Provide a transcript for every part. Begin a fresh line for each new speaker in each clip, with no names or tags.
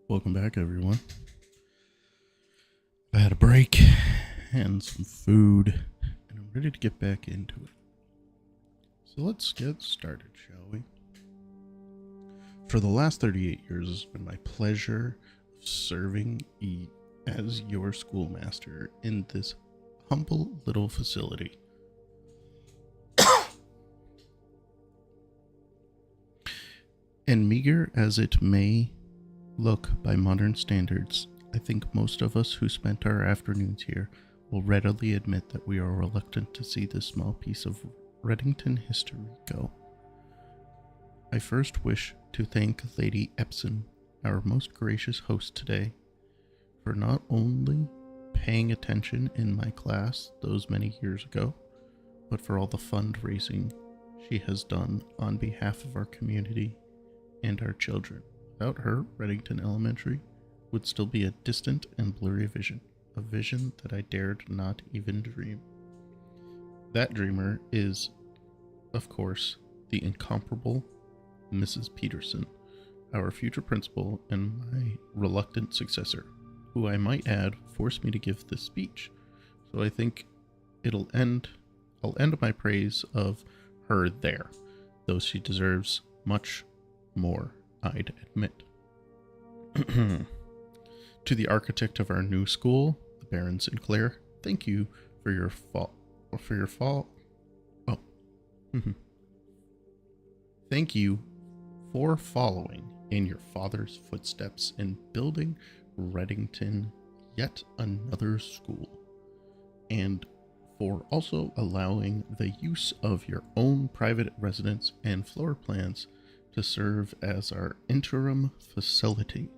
Welcome back, everyone. I had a break and some food, and I'm ready to get back into it. So let's get started, shall we? For the last 38 years, it's been my pleasure of serving as your schoolmaster in this humble little facility. And meager as it may look by modern standards, I think most of us who spent our afternoons here will readily admit that we are reluctant to see this small piece of Reddington history go. I first wish to thank Lady Epson, our most gracious host today, for not only paying attention in my class those many years ago, but for all the fundraising she has done on behalf of our community and our children. Without her, Reddington Elementary would still be a distant and blurry vision, a vision that I dared not even dream. That dreamer is, of course, the incomparable Mrs. Peterson, our future principal and my reluctant successor, who I might add forced me to give this speech. So I think I'll end my praise of her there, though she deserves much more, I'd admit. To the architect of our new school, the Baron Sinclair, thank you for your Thank you for following in your father's footsteps in building Reddington yet another school, and for also allowing the use of your own private residence and floor plans to serve as our interim facility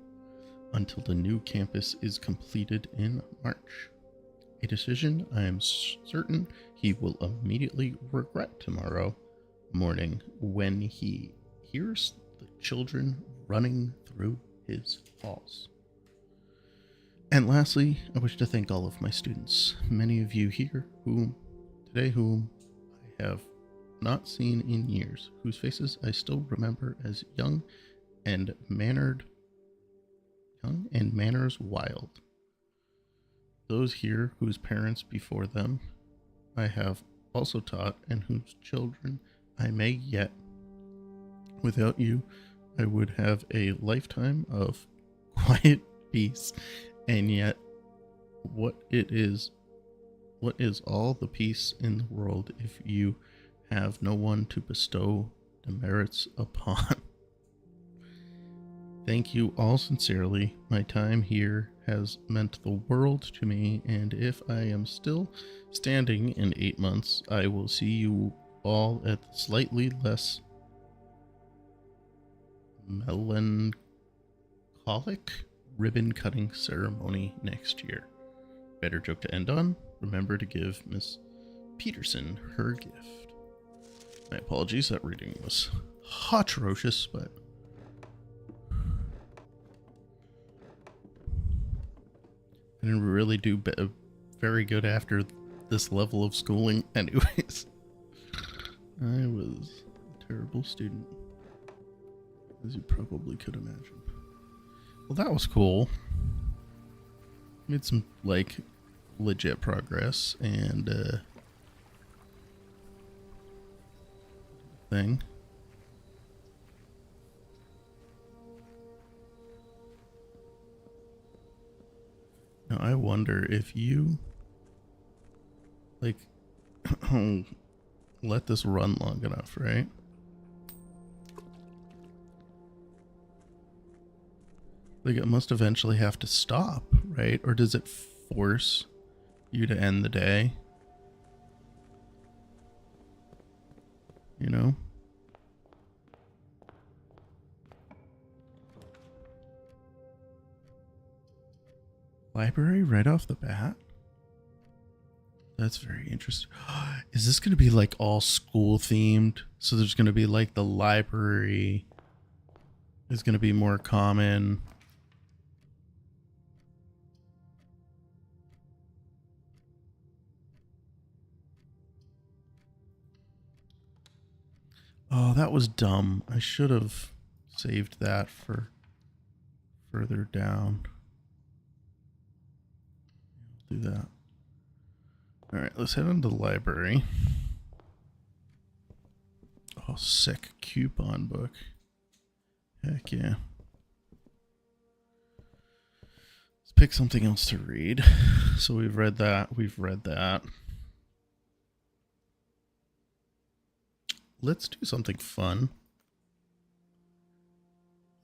until the new campus is completed in March. A decision I am certain he will immediately regret tomorrow morning when he hears the children running through his halls. And lastly, I wish to thank all of my students, many of you here whom I have not seen in years, whose faces I still remember as young and manners wild. Those here whose parents before them I have also taught and whose children I may yet. Without you, I would have a lifetime of quiet peace, and yet what is all the peace in the world if you have no one to bestow demerits upon? Thank you all sincerely. My time here has meant the world to me, and if I am still standing in 8 months, I will see you all at the slightly less melancholic ribbon cutting ceremony next year. Better joke to end on. Remember to give Miss Peterson her gift. My apologies, that reading was atrocious, but I didn't really do very good after this level of schooling anyways. I was a terrible student, as you probably could imagine. Well, that was cool. Made some, legit progress, and, thing. Now, I wonder if you, let this run long enough, right? It must eventually have to stop, right? Or does it force you to end the day? You know? Library right off the bat? That's very interesting. Is this going to be all school themed? So there's going to be the library is going to be more common. Oh, that was dumb. I should have saved that for further down. Do that. Alright, let's head into the library. Oh, sick coupon book. Heck yeah. Let's pick something else to read. So we've read that. We've read that. Let's do something fun.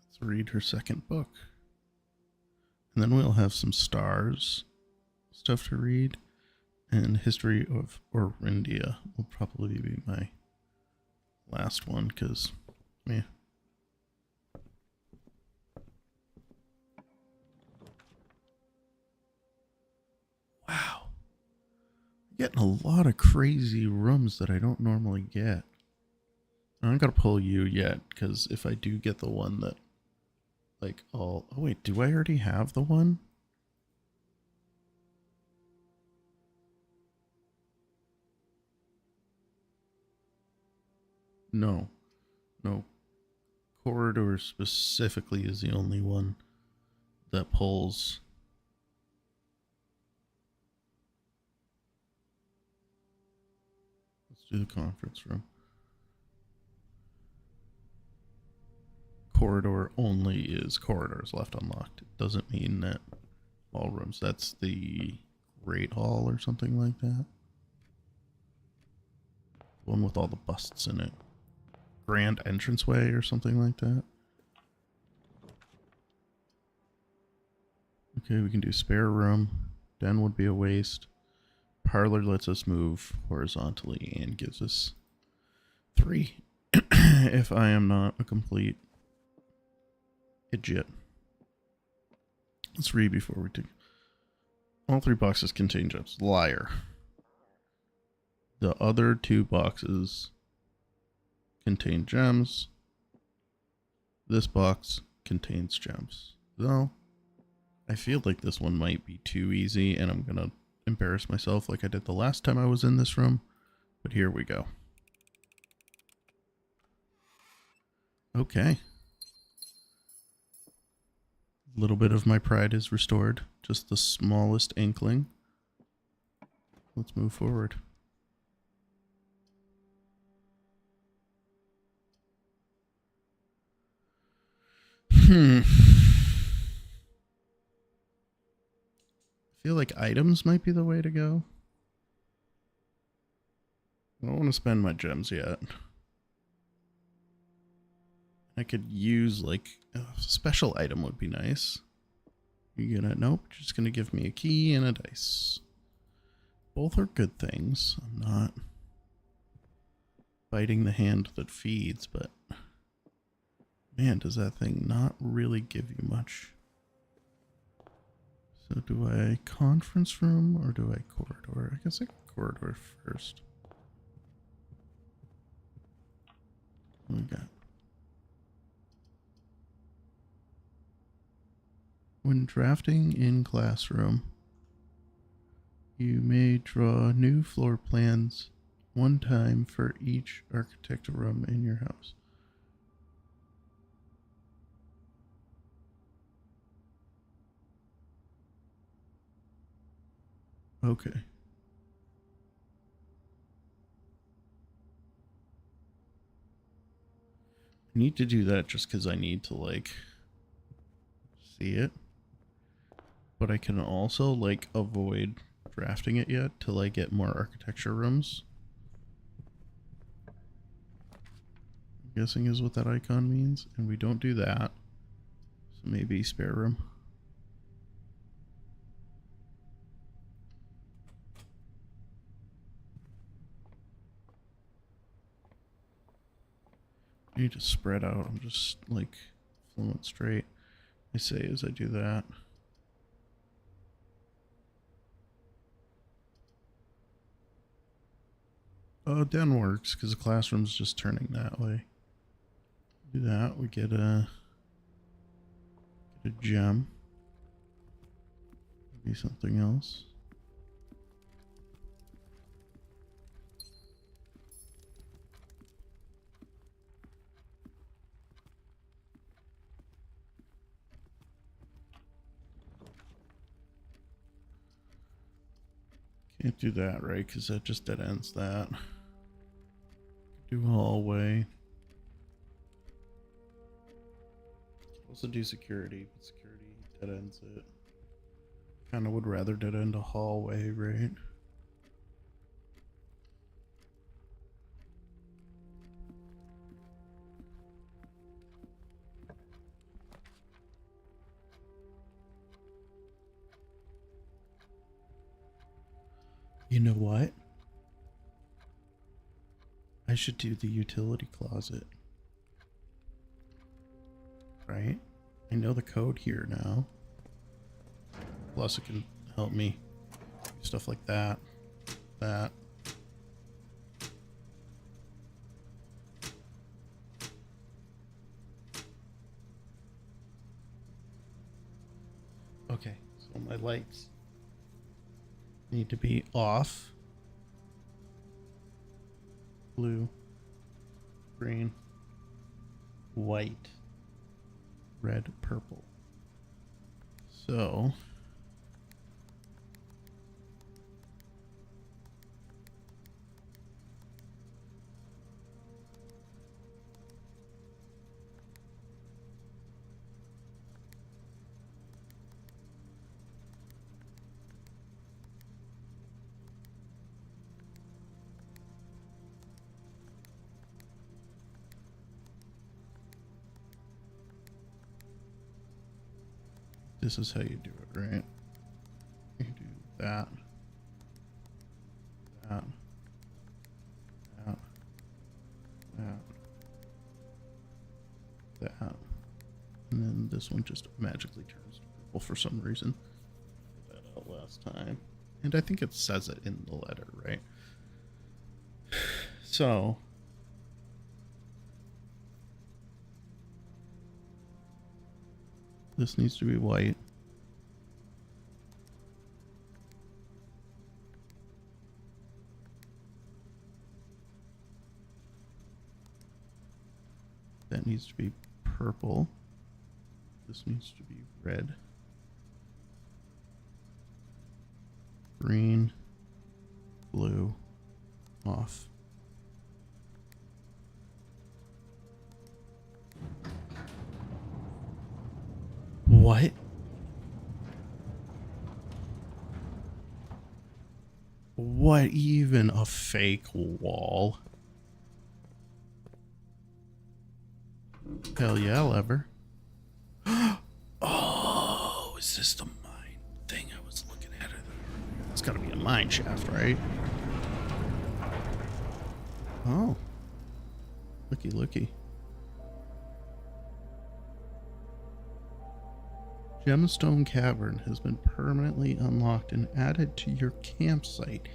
Let's read her second book. And then we'll have some stars stuff to read. And History of Orindia will probably be my last one, because, yeah. Wow. Getting a lot of crazy rooms that I don't normally get. I'm not gonna pull you yet, because if I do get the one that, like, oh wait, do I already have the one? No. No. Corridor specifically is the only one that pulls. Let's do the conference room. Corridor only is corridors left unlocked. It doesn't mean that all rooms. That's the Great Hall or something like that. One with all the busts in it. Grand entranceway or something like that. Okay, we can do spare room. Den would be a waste. Parlor lets us move horizontally and gives us 3 if I am not a complete idiot. Let's read before we do. All 3 boxes contain gems. Liar. The other 2 boxes contain gems. This box contains gems. Though, I feel like this one might be too easy, and I'm gonna embarrass myself like I did the last time I was in this room. But here we go. Okay. A little bit of my pride is restored. Just the smallest inkling. Let's move forward. I feel like items might be the way to go. I don't want to spend my gems yet. I could use, like, a special item would be nice. You're gonna, nope, just gonna give me a key and a dice. Both are good things. I'm not biting the hand that feeds, but man, does that thing not really give you much. So do I conference room or do I corridor? I guess I corridor first. What we got? When drafting in classroom, you may draw new floor plans 1 time for each architectural room in your house. Okay. I need to do that just because I need to, like, see it. But I can also, like, avoid drafting it yet till I get more architecture rooms. I'm guessing is what that icon means. And we don't do that. So maybe spare room. I need to spread out. I'm just, like, flowing straight. I say as I do that. Oh, den works because the classroom's just turning that way. Do that, we get a gem. Maybe something else. Can't do that, right? Because that just dead ends that. Do hallway. Also do security, but security dead ends it. Kind of would rather dead end a hallway, right? You know what? I should do the utility closet. Right? I know the code here now. Plus it can help me do stuff like that. That. Okay, so my lights need to be off. Blue, green, white, red, purple. So this is how you do it, right? You do that, that, that, that, that, and then this one just magically turns to purple for some reason. I did that out last time, and I think it says it in the letter, right? So this needs to be white. That needs to be purple. This needs to be red. Green. Blue. Off. What? What even a fake wall? Hell yeah, lever. Oh, is this the mine thing I was looking at? It's gotta be a mine shaft, right? Oh. Looky, looky. Gemstone Cavern has been permanently unlocked and added to your campsite.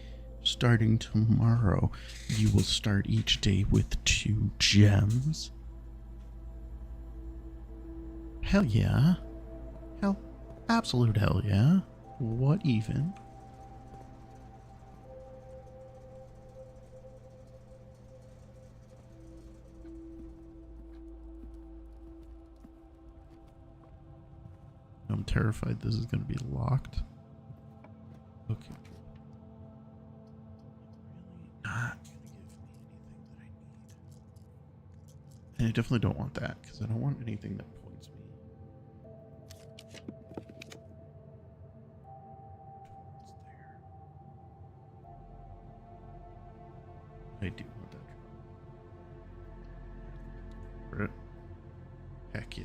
Starting tomorrow, you will start each day with 2 gems. Hell yeah. Hell, absolute hell yeah. What even? I'm terrified this is going to be locked. Okay. Really not going to give me anything that I need. And I definitely don't want that, because I don't want anything that points me towards there. I do want that drop. Heck yeah.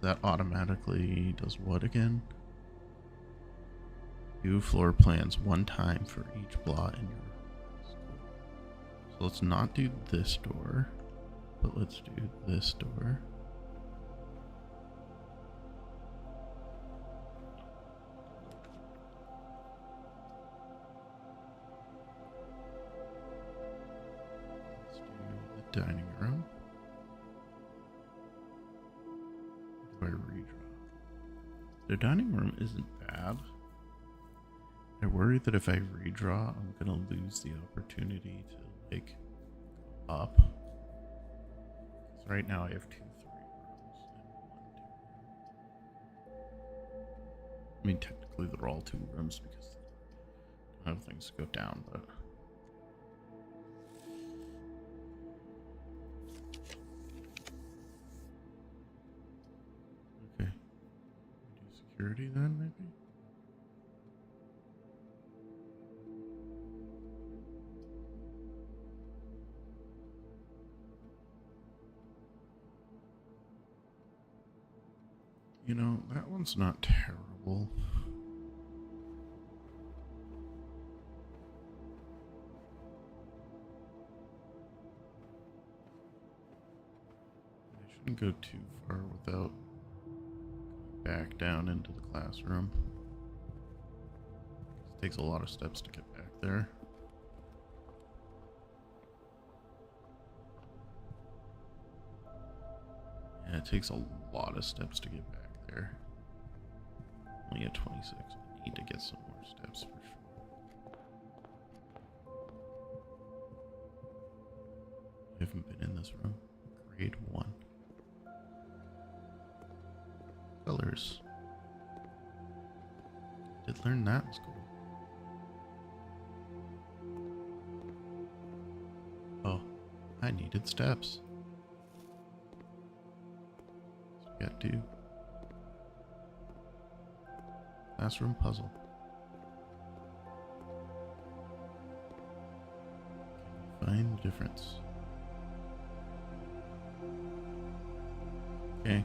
That automatically does what again? View floor plans 1 time for each plot in your school. So let's not do this door, but let's do this door. Let's do the dining room. Do I redraw? The dining room isn't bad. I worry that if I redraw, I'm gonna lose the opportunity to like up. Because right now I have 2 3 rooms and 1 2. I mean, technically they're all 2 rooms because have things go down, but okay. Do security then, maybe? You know, that one's not terrible. I shouldn't go too far without back down into the classroom. It takes a lot of steps to get back there. Yeah, it takes a lot of steps to get back there. Only at 26. I need to get some more steps for sure. I haven't been in this room. Grade 1. Colors. Did learn that in school. Oh, I needed steps. So we got 2. Classroom puzzle. Can you find the difference? Okay.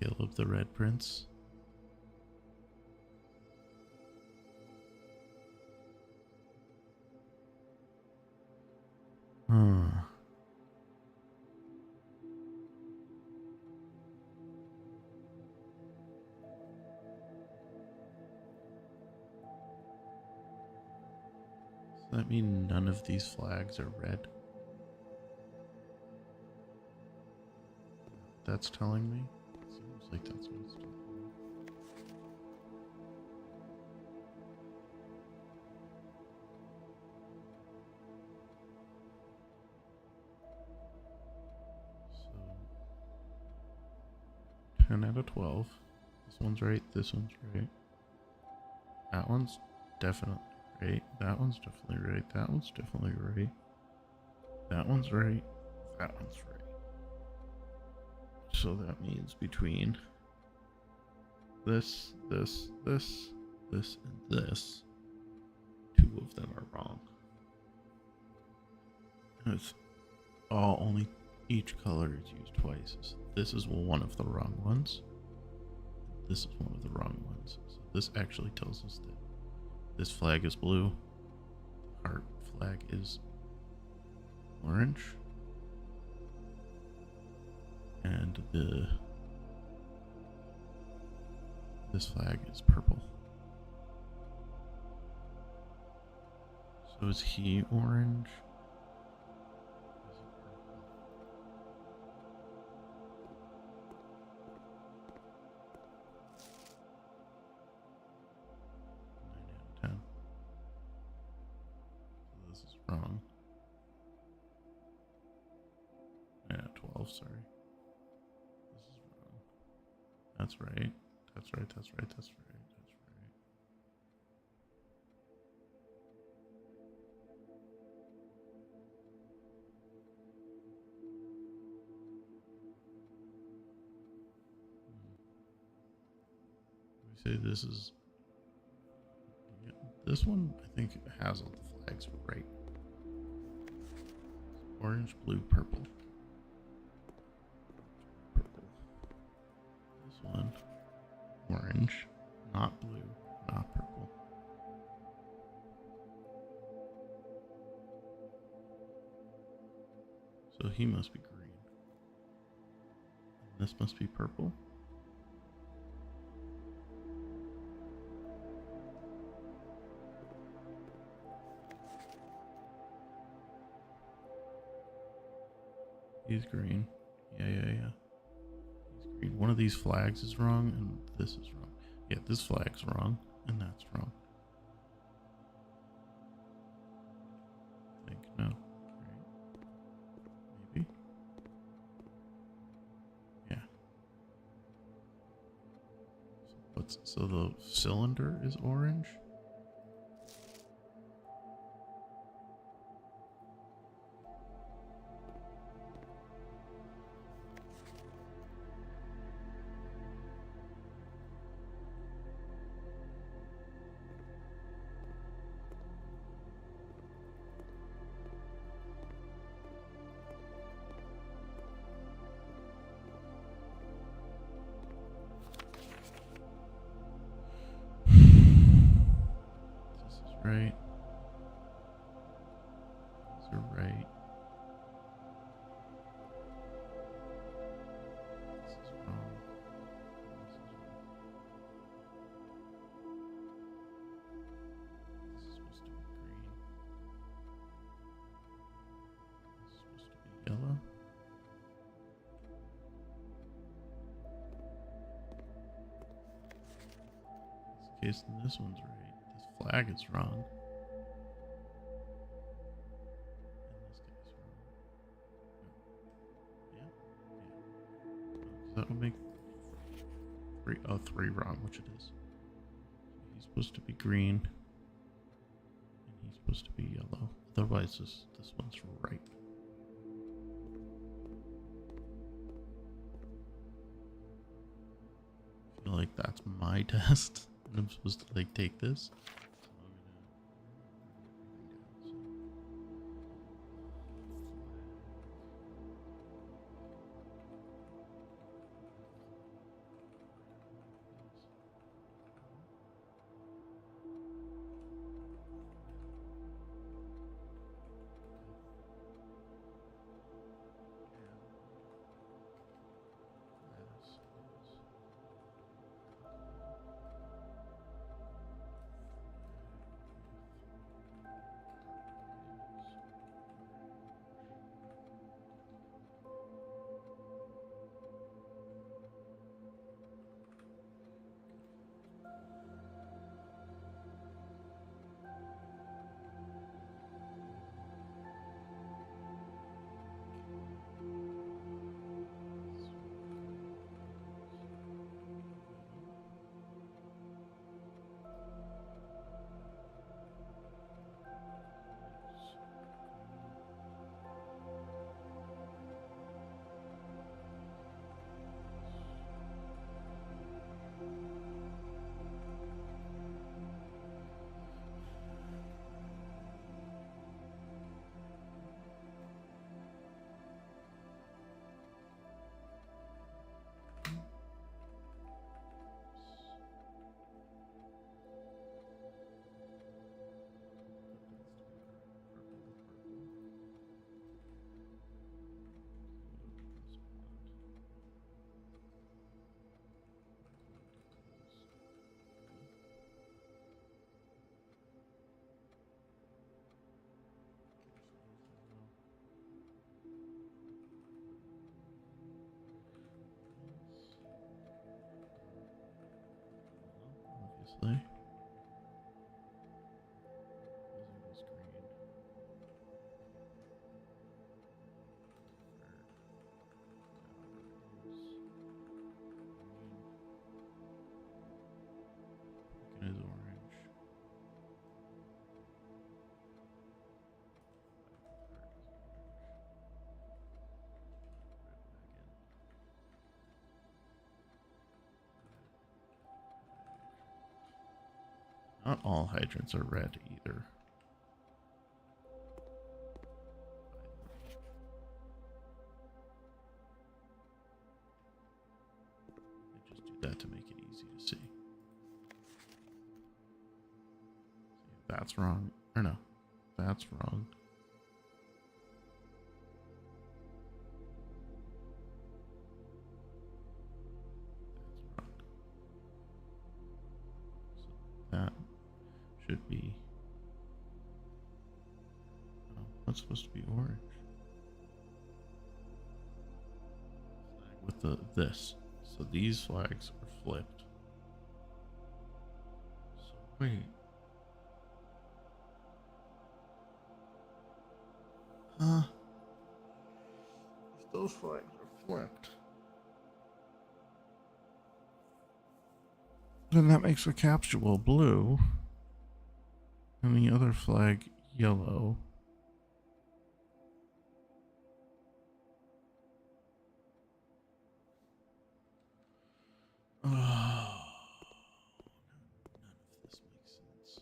Scale of the Red Prince. Does that mean none of these flags are red? That's telling me? Seems like that's what it's telling me. So 10 out of 12. This one's right, this one's right. That one's definitely right. That one's definitely right. That one's definitely right. That one's right. That one's right. So that means between this, and this, 2 of them are wrong. And it's only each color is used twice. So this is one of the wrong ones. This is one of the wrong ones. So this actually tells us that this flag is blue. The heart flag is orange. And this flag is purple. So is he orange? Is he purple? 9 out of 10. So this is wrong. Yeah, 12, sorry. This is wrong. That's right. That's right, that's right, that's right, that's right. We say this is... Yeah, this one, I think, has all the flags right. Orange, blue, purple. Purple. This one, orange, not blue, not purple. So he must be green. And this must be purple. He's green. Yeah. He's green. One of these flags is wrong, and this is wrong. Yeah, this flag's wrong, and that's wrong. I think no. Right? Maybe. Yeah. So the cylinder is orange. This is right. These are right. This is wrong. This is supposed to be green. This is supposed to be yellow. In this case, this one's right. This flag is wrong. In this case, wrong. Yeah. So that would make three wrong, which it is. So he's supposed to be green, and he's supposed to be yellow. Otherwise, this one's right. I feel like that's my test, and I'm supposed to like take this. So I'm gonna obviously. This is green. It is orange. Not all hydrants are red either. They just do that to make it easy to see. That's wrong. Or no, that's wrong. That's wrong. So that should be. Oh, that's supposed to be orange. this. So these flags are flipped. So wait. If those flags are flipped, then that makes the capsule blue and the other flag yellow. Oh, none of this makes sense.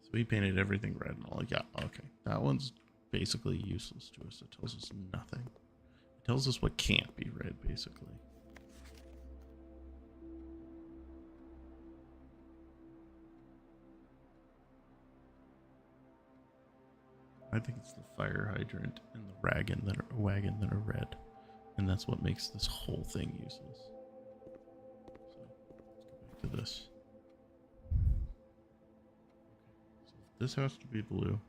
So we painted everything red and all. Yeah, okay. That one's basically useless to us. It tells us nothing. It tells us what can't be red, basically. I think it's the fire hydrant and the wagon that are red. And that's what makes this whole thing useless. So let's go back to this. So this has to be blue,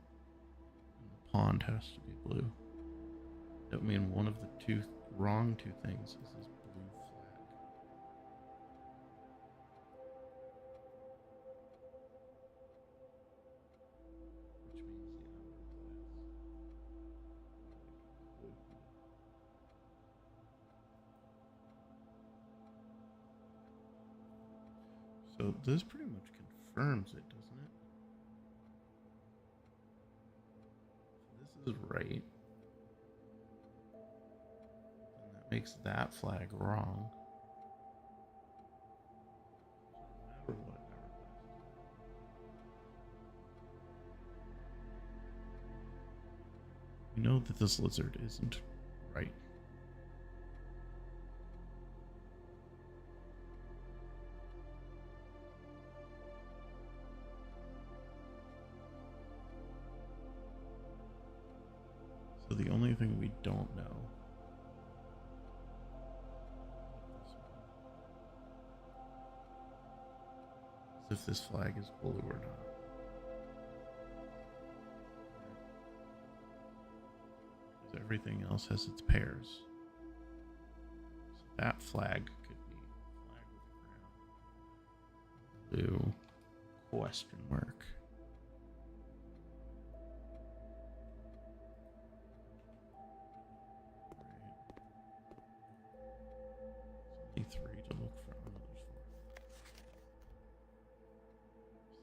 and the pond has to be blue. That would mean one of the wrong two things is this blue flag. Which means the hourglass. So this pretty much confirms it, doesn't it? So this is right. And that makes that flag wrong. So no matter what hourglass is, we know that this lizard isn't right. So the only thing we don't know is if this flag is blue or not. Because everything else has its pairs. So that flag could be flag with a crown. Blue question mark. Three to look for. Oh, no, there's four.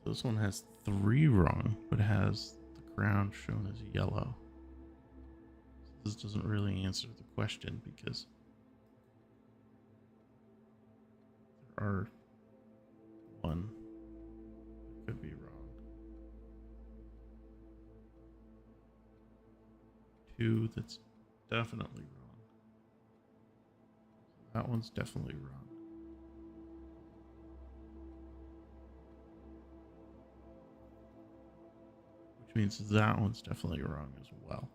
So this one has three wrong, but has the ground shown as yellow. So this doesn't really answer the question because there are one that could be wrong. Two that's definitely wrong. That one's definitely wrong. Which means that one's definitely wrong as well.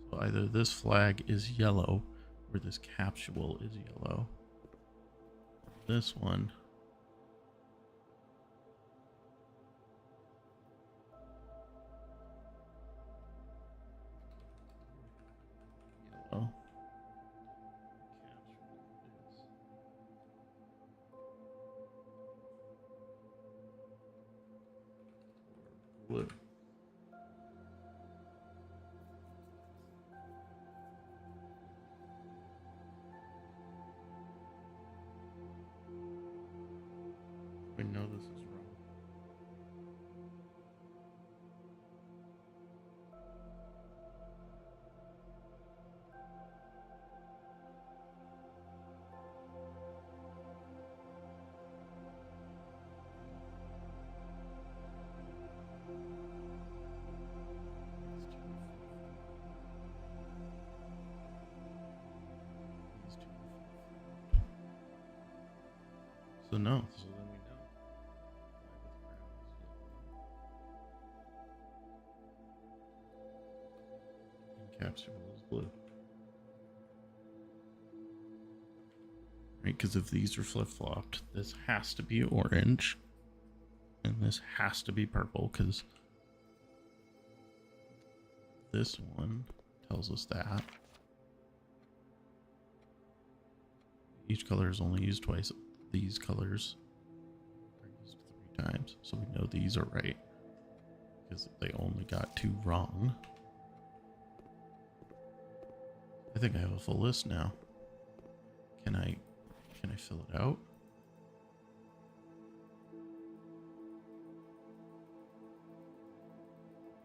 So either this flag is yellow or this capsule is yellow. This one yellow. Blue. We know this is wrong. So no, so then we know. And capsule is blue. Right, because if these are flip-flopped, this has to be orange. And this has to be purple because this one tells us that. Each color is only used twice. These colors are used 3 times. So we know these are right because they only got 2 wrong. I think I have a full list now. Can I fill it out?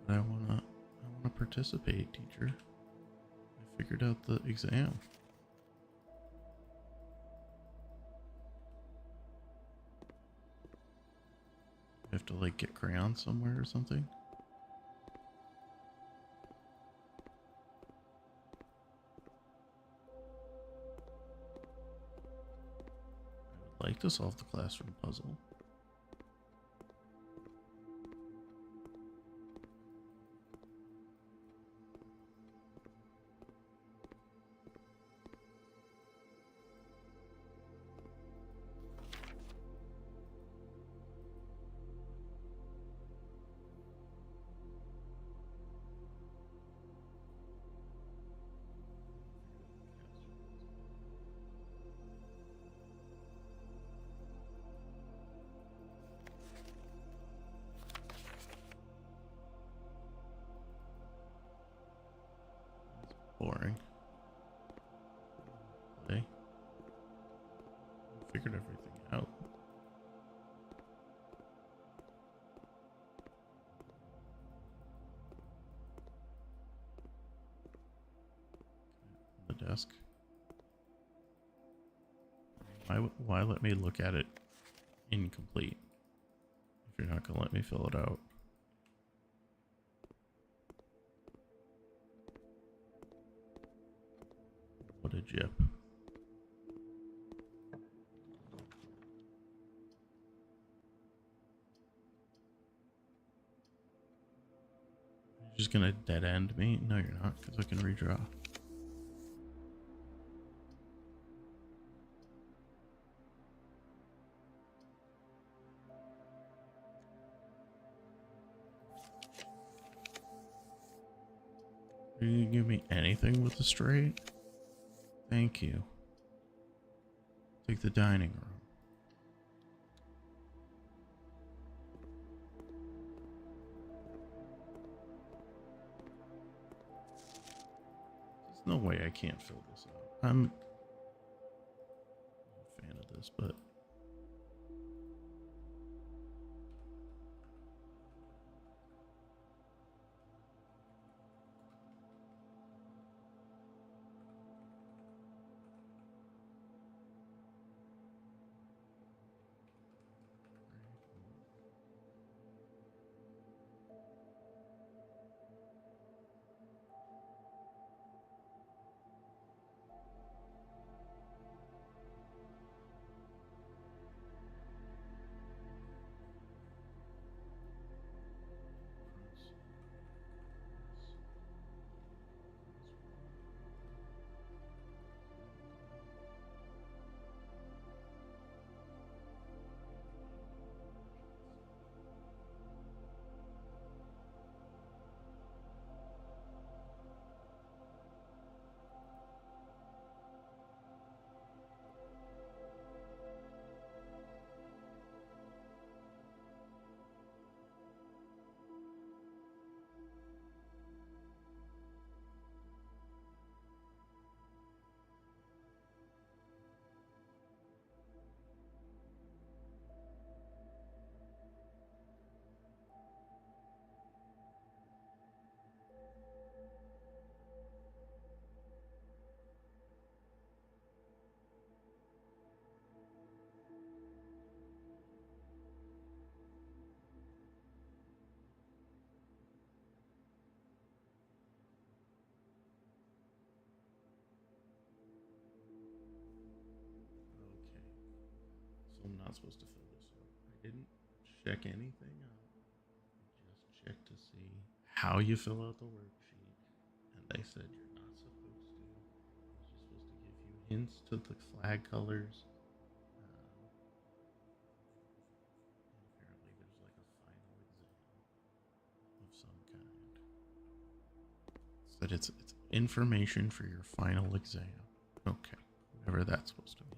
But I wanna participate, teacher. I figured out the exam. I have to like get crayons somewhere or something. I would like to solve the classroom puzzle. Boring. Play. Figured everything out. The desk. Why let me look at it incomplete if you're not gonna let me fill it out? What a jip. You're just gonna dead end me? No, you're not, because I can redraw. Are you gonna give me anything with a straight? Thank you. Take the dining room. There's no way I can't fill this out. I'm a fan of this, but okay. So I'm not supposed to fill this out. I didn't check anything out. I just checked to see how you fill out the worksheet. And they said you're not supposed to. It's just supposed to give you hints to the flag colors. And apparently there's like That it's information for your final exam. Okay, whatever that's supposed to mean.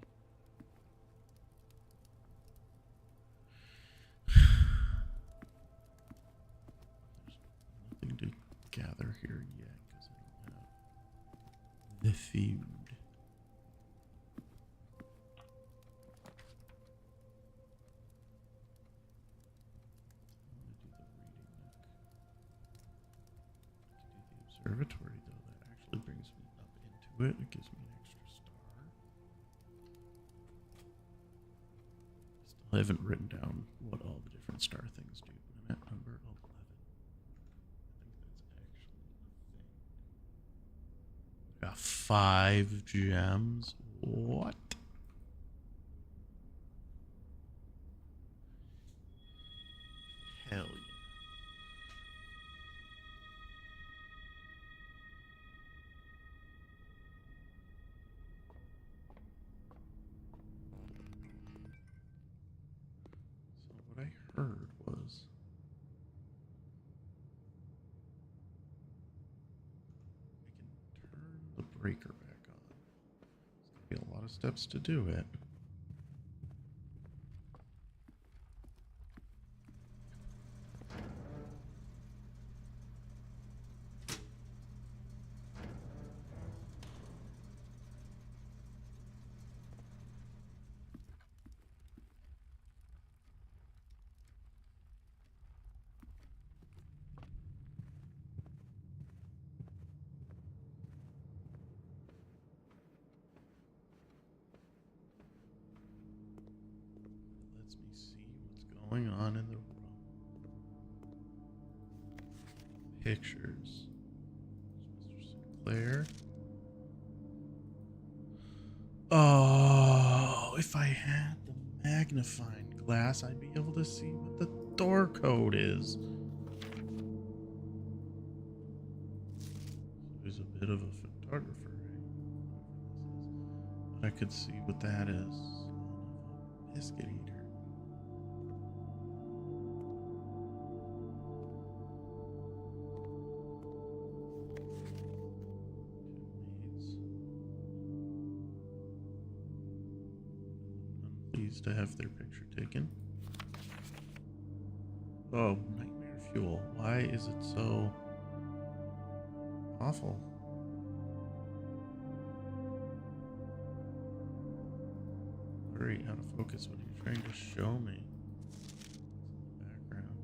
There's nothing to gather here yet because I don't have the food. Observatory, though, that actually brings me up into it. It gives me an extra star. Still haven't written down what all the different star things do, but I'm at number 11. I think that's actually a thing. Got 5 gems. What? Hell yeah. What I heard was I can turn the breaker back on. It's gonna be a lot of steps to do it. Lets me see what's going on in the room. Pictures. There's Mr. Sinclair. Oh, if I had the magnifying glass, I'd be able to see what the door code is. He's a bit of a photographer, right? But I could see what that is. Biscuit eater. Unpleased to have their picture taken. Oh, nightmare fuel. Why is it so awful? Blurry, out of focus. What are you trying to show me? It's in the background.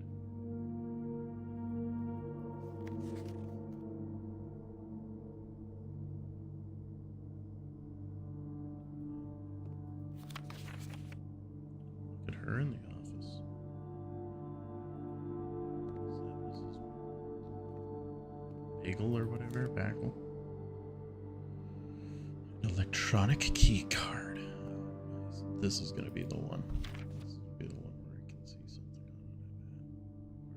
Look at her in the office. Is that Mrs. Bagel or whatever? Bagel? Electronic key card. Oh, nice. This is gonna be the one. This is gonna be the one where I can see something on it, I bet.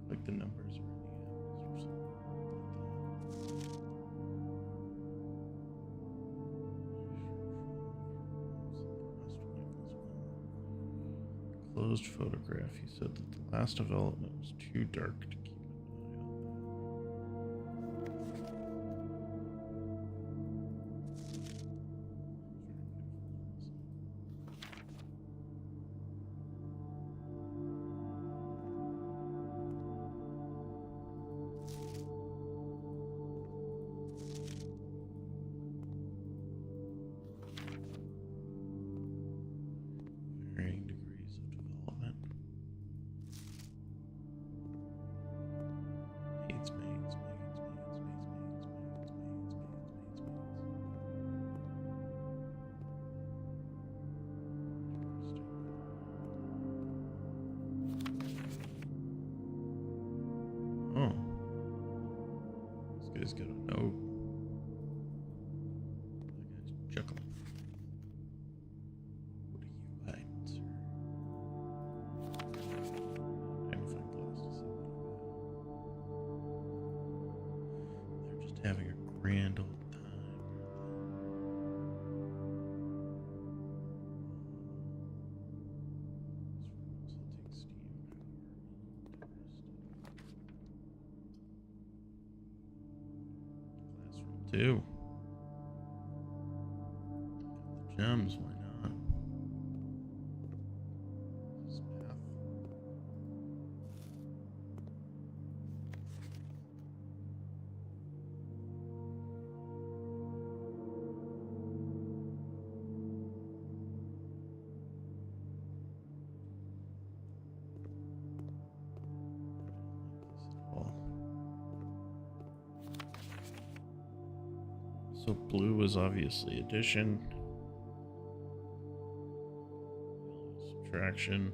Or like the numbers are in the apples or something like that. Closed photograph. He said that the last development was too dark to keep an eye on that. Varying degrees of development. too. The gems, why not? This math. So blue is obviously addition, subtraction.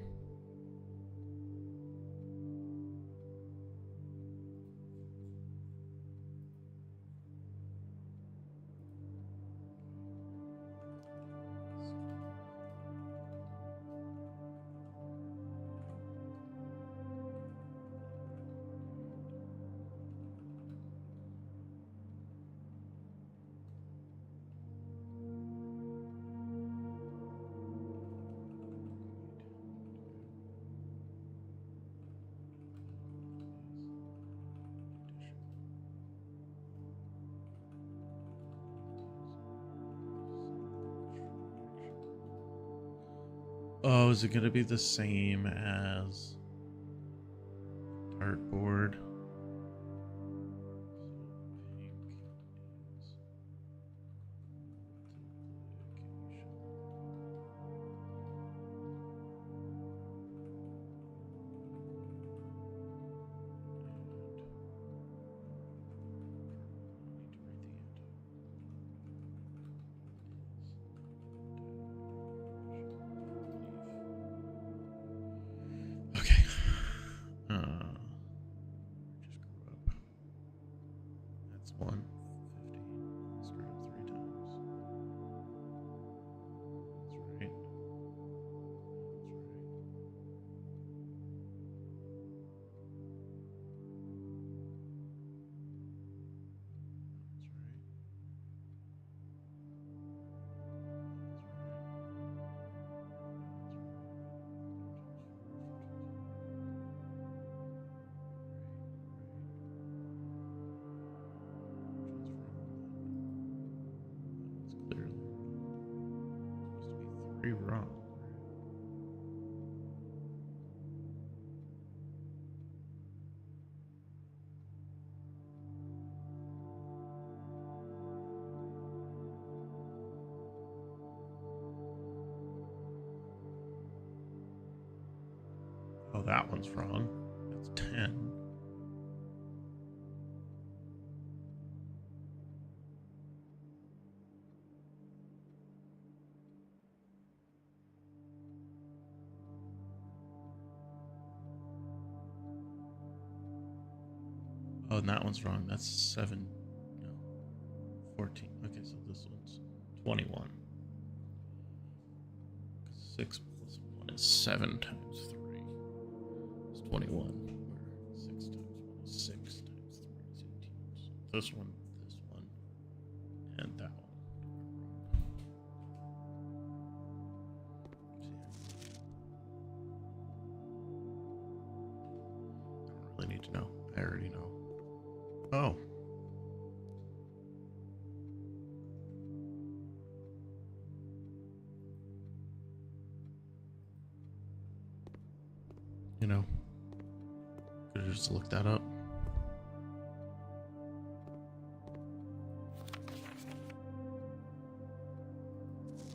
Oh, is it going to be the same as dartboard? Okay. Just grew up. That's 150. Screw up 3 times. That's right. Clearly supposed to be 3 wrong. Oh, that one's wrong. That's 10. Oh, and that one's wrong. That's 7. No. 14. Okay, so this one's 21. 6 plus 1 is 7 times 3. It's 21. Where 6 times 1 is 6 times 3 is 18. So this one, and that one. I don't really need to know. I already know. Oh. You know, could have just looked that up.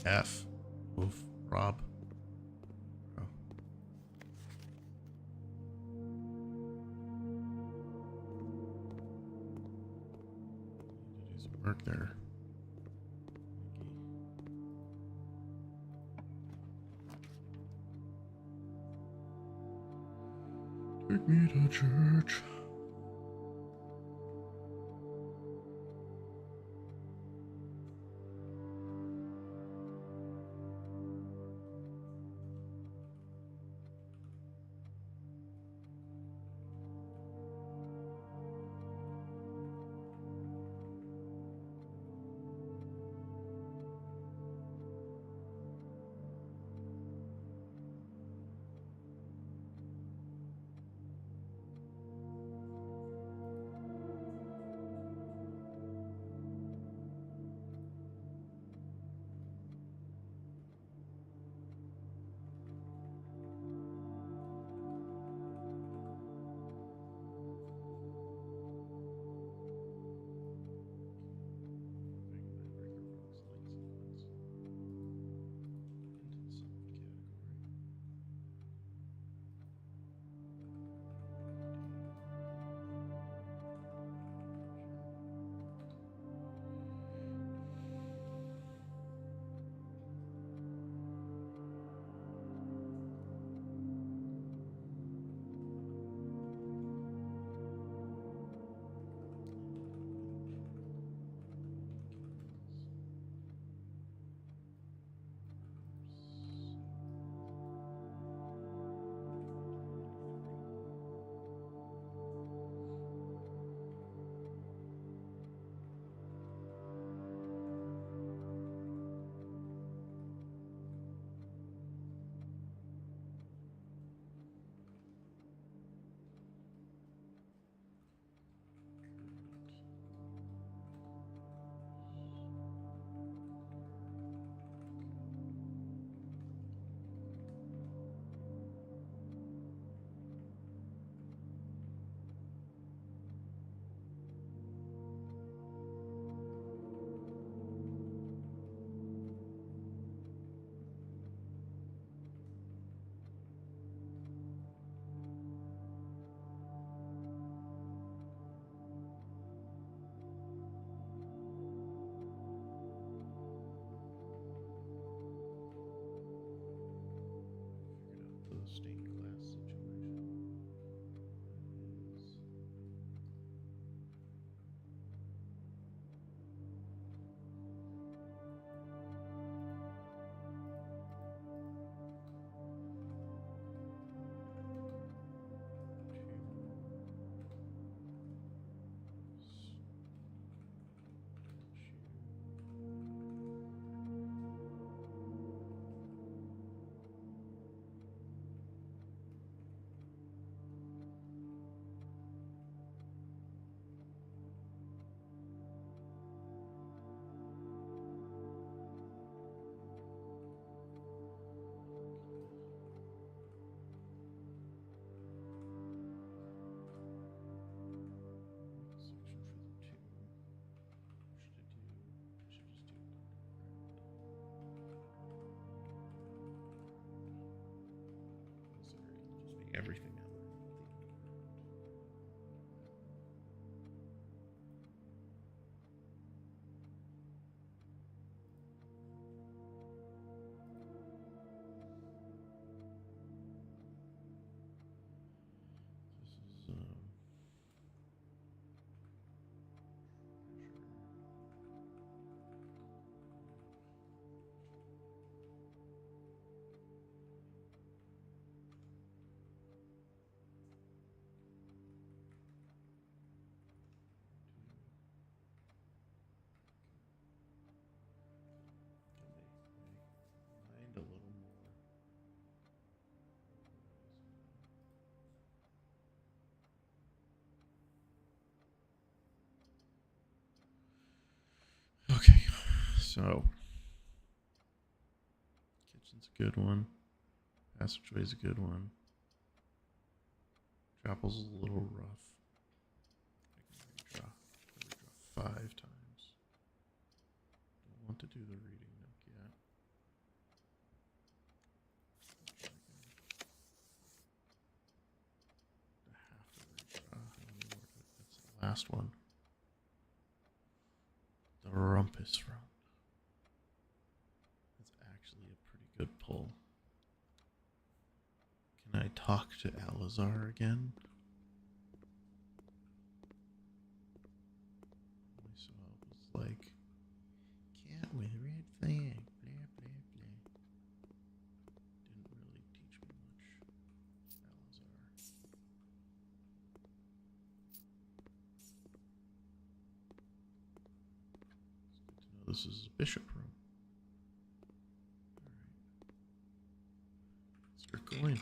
F. Oof. Rob. Oh. Need to do some work there. Take me to church. stained glass situation. Is section for the two. Should just do this area. Just make everything out. This is mind a little more. Okay, so kitchen's a good one. Passageway's a good one. Chapel's a little rough. I can redraw 5 times. Don't want to do the reading nook yet. I have to redraw. That's the last one. The rumpus run. That's actually a pretty good pull. Can I talk to Alizar again? So I was like, cat with red flag, blah, blah, blah. Didn't really teach me much, Alizar. It's good to know this is a bishop room. Alright. Circle in.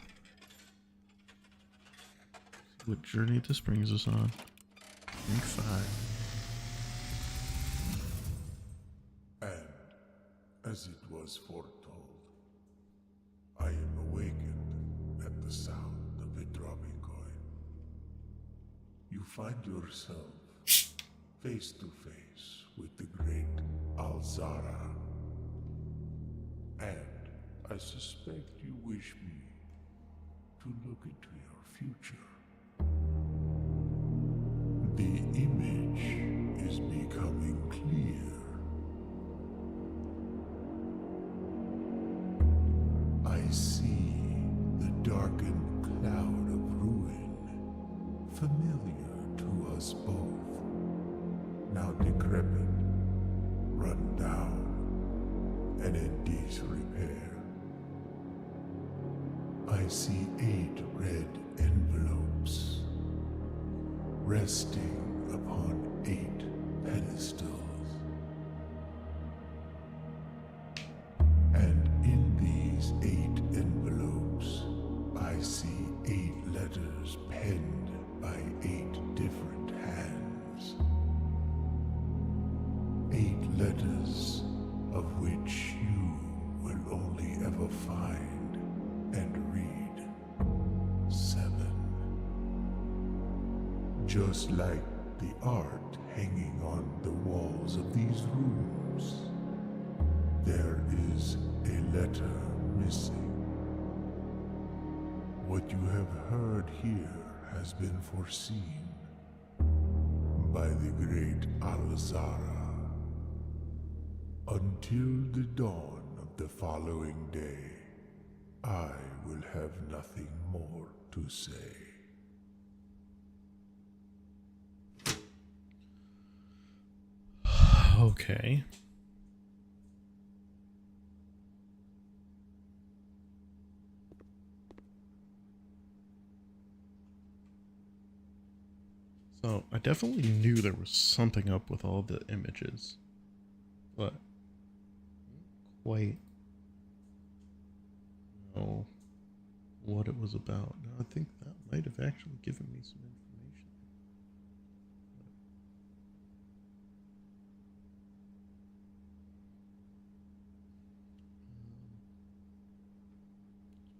What journey this brings us on. Week 5.
And, as it was foretold, I am awakened at the sound of a dropping coin. You find yourself face to face with the great Alzara. And I suspect you wish me to look into your future. The image is becoming clear. I see the darkened cloud of ruin, familiar to us both, now decrepit, run down, and in disrepair. I see 8 red envelopes resting upon 8 pedestals. And in these 8 envelopes, I see 8 letters penned by 8 different hands. 8 letters of which you will only ever find and read 7. Just like the art hanging on the walls of these rooms, there is a letter missing. What you have heard here has been foreseen by the great Alzara. Until the dawn of the following day, I will have nothing more to say.
Okay. So I definitely knew there was something up with all the images, but quite know what it was about. Now I think that might have actually given me some information.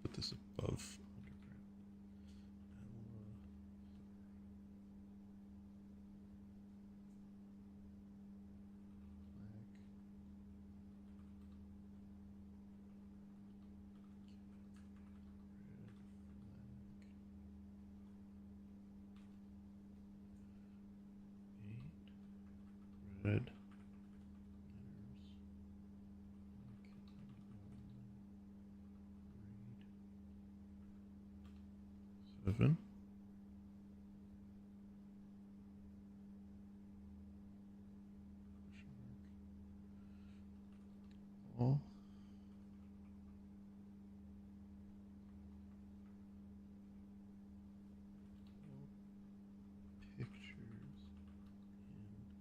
Put this above underground. Red. 7. All pictures in letter.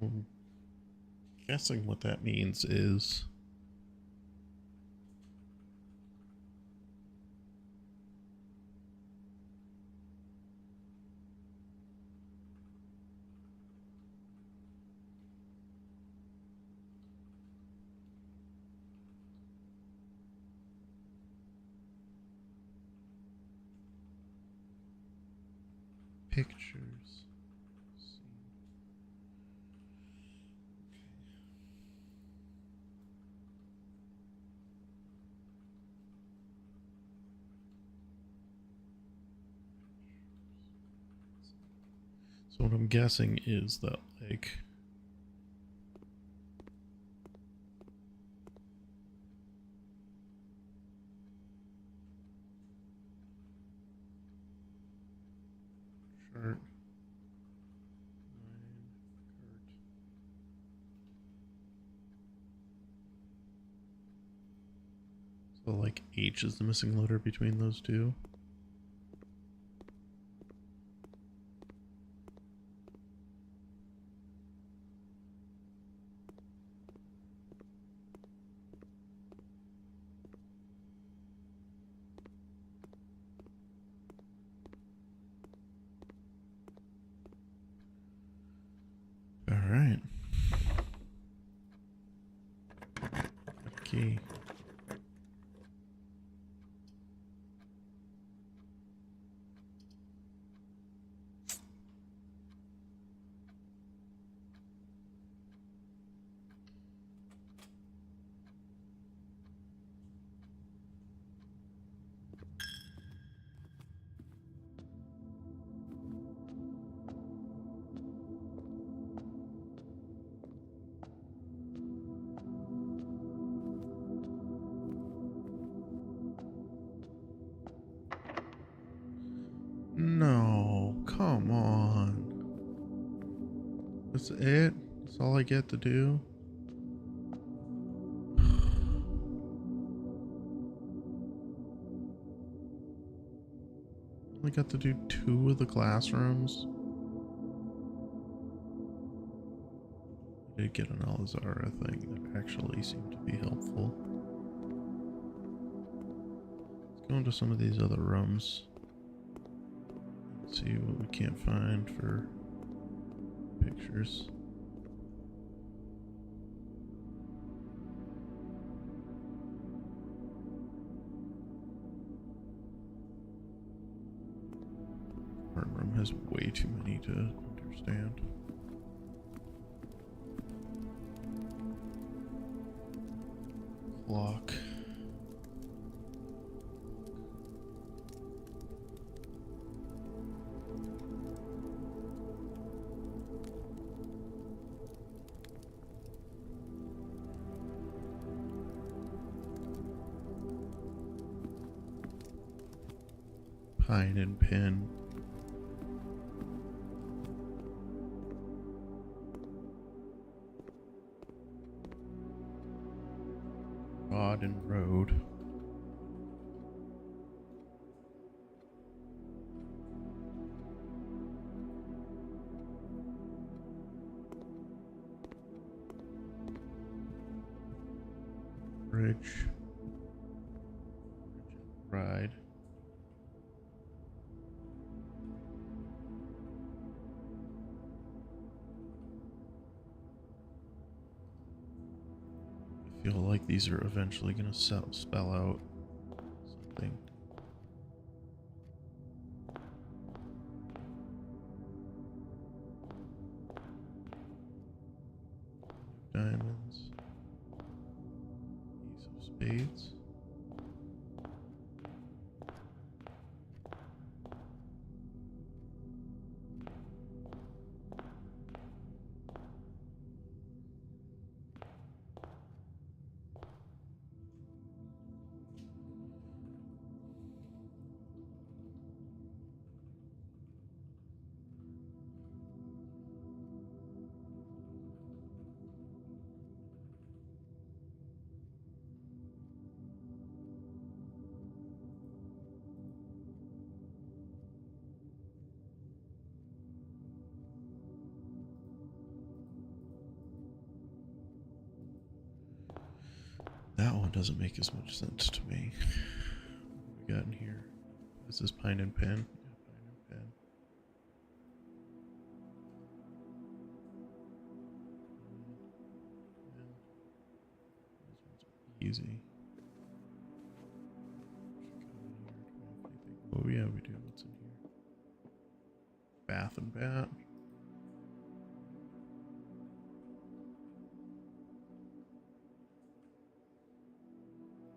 So I'm guessing what that means is pictures. So what I'm guessing is that, like, chart 9 cart. So like H is the missing letter between those two. All right. Okay. No, come on. That's it? That's all I get to do? Only got to do 2 of the classrooms. I did get an Alazara thing that actually seemed to be helpful. Let's go into some of these other rooms. See what we can't find for pictures. Our room has way too many to understand. Clock. Pine and pin. Rod and road. Bridge. Ride. I feel like these are eventually going to spell out something. Diamonds. Ace of spades. That one doesn't make as much sense to me. What we got in here? Is this pine and pen? Yeah, pine and pen. Those ones are easy. Oh yeah, we do. What's in here? Bath and bat.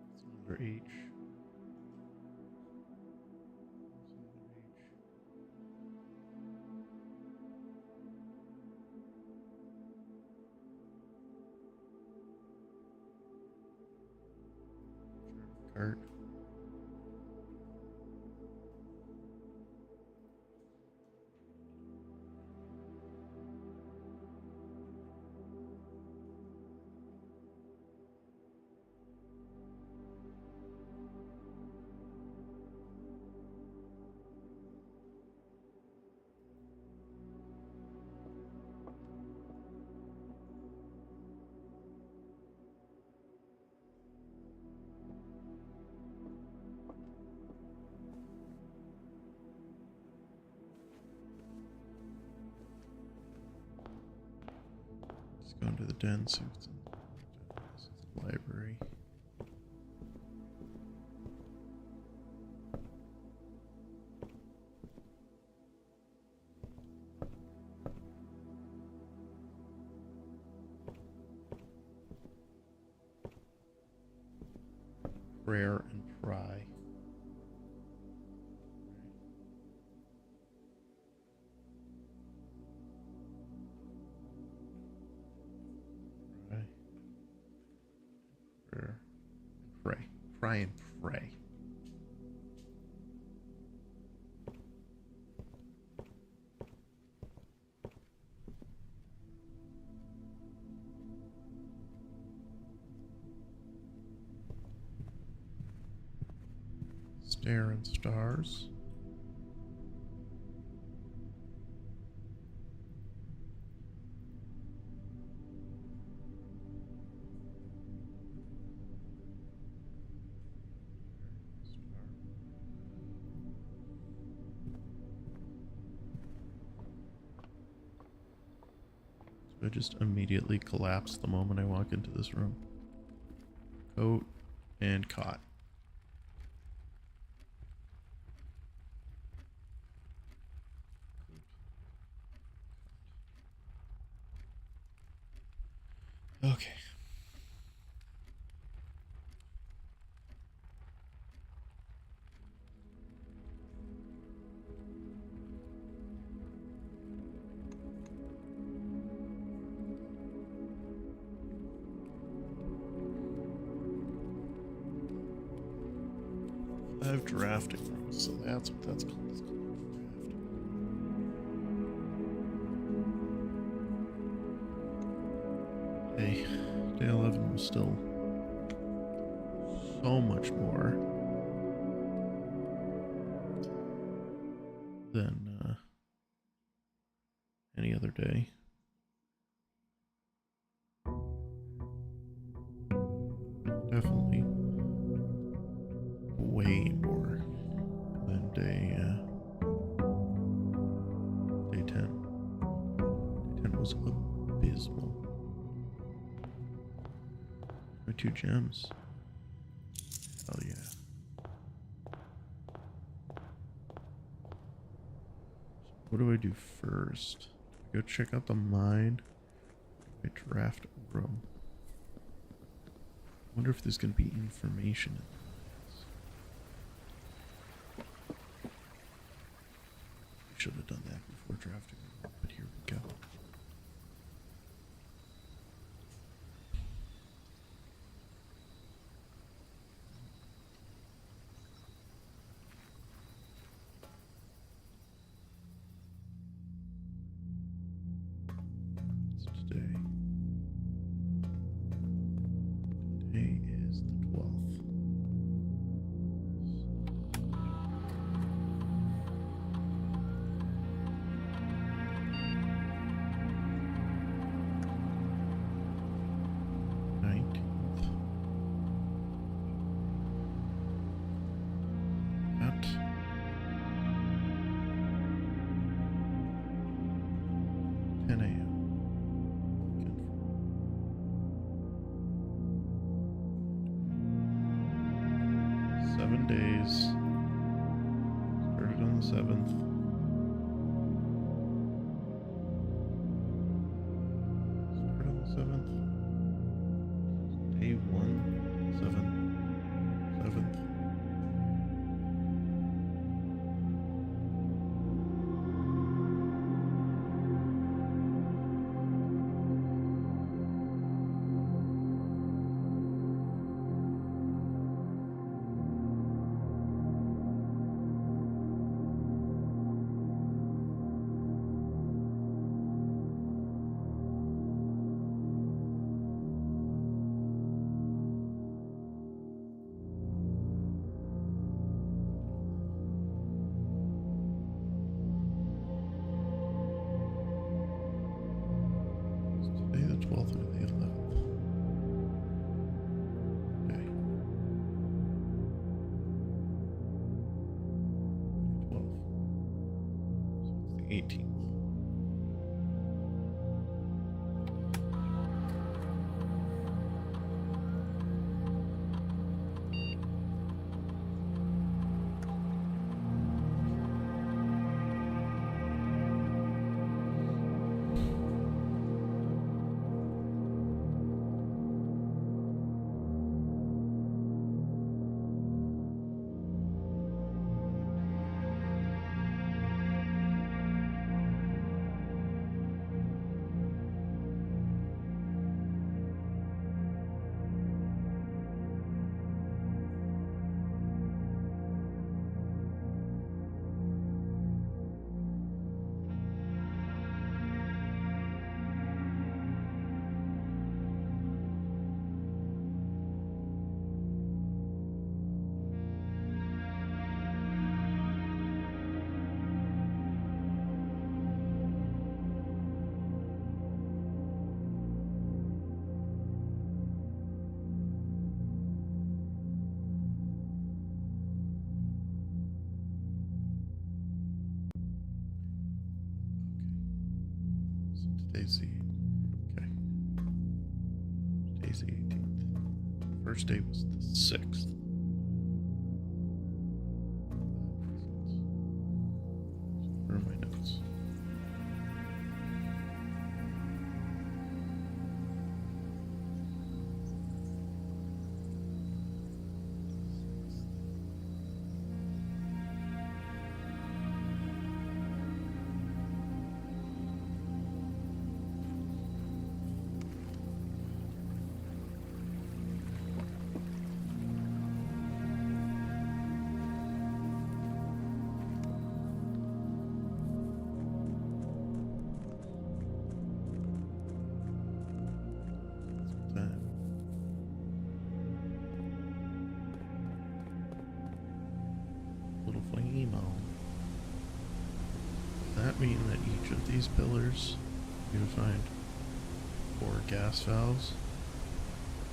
That's another H. Cart. Just go into the den, see what's in this is the library. Prayer and pry. Pry. Prayer and pray. Pry and pray. Stare and stars. So I just immediately collapse the moment I walk into this room. Coat and cot. Okay. I have drafting rooms, so that's what that's called. It's called drafting. Hey, day 11 was still so much more than any other day. Definitely way more than day 10. Day 10 was abysmal. My 2 gems. Hell yeah. So what do I do first? Go check out the mine. I draft a room. I wonder if there's going to be information in this. We should have done that before drafting a room, but here we go. Today. Today is the 12th. 19th. At 10 a.m. 7 days. Started on the 7th. Started on the 7th. Day 1, 7th. Is today the 12th or the 11th? Okay. 12th. So it's the 18th. So today's the okay. Today's the 18th. First day was the 6th. Where are my notes? Flame on. Does that mean that each of these pillars you find 4 gas valves?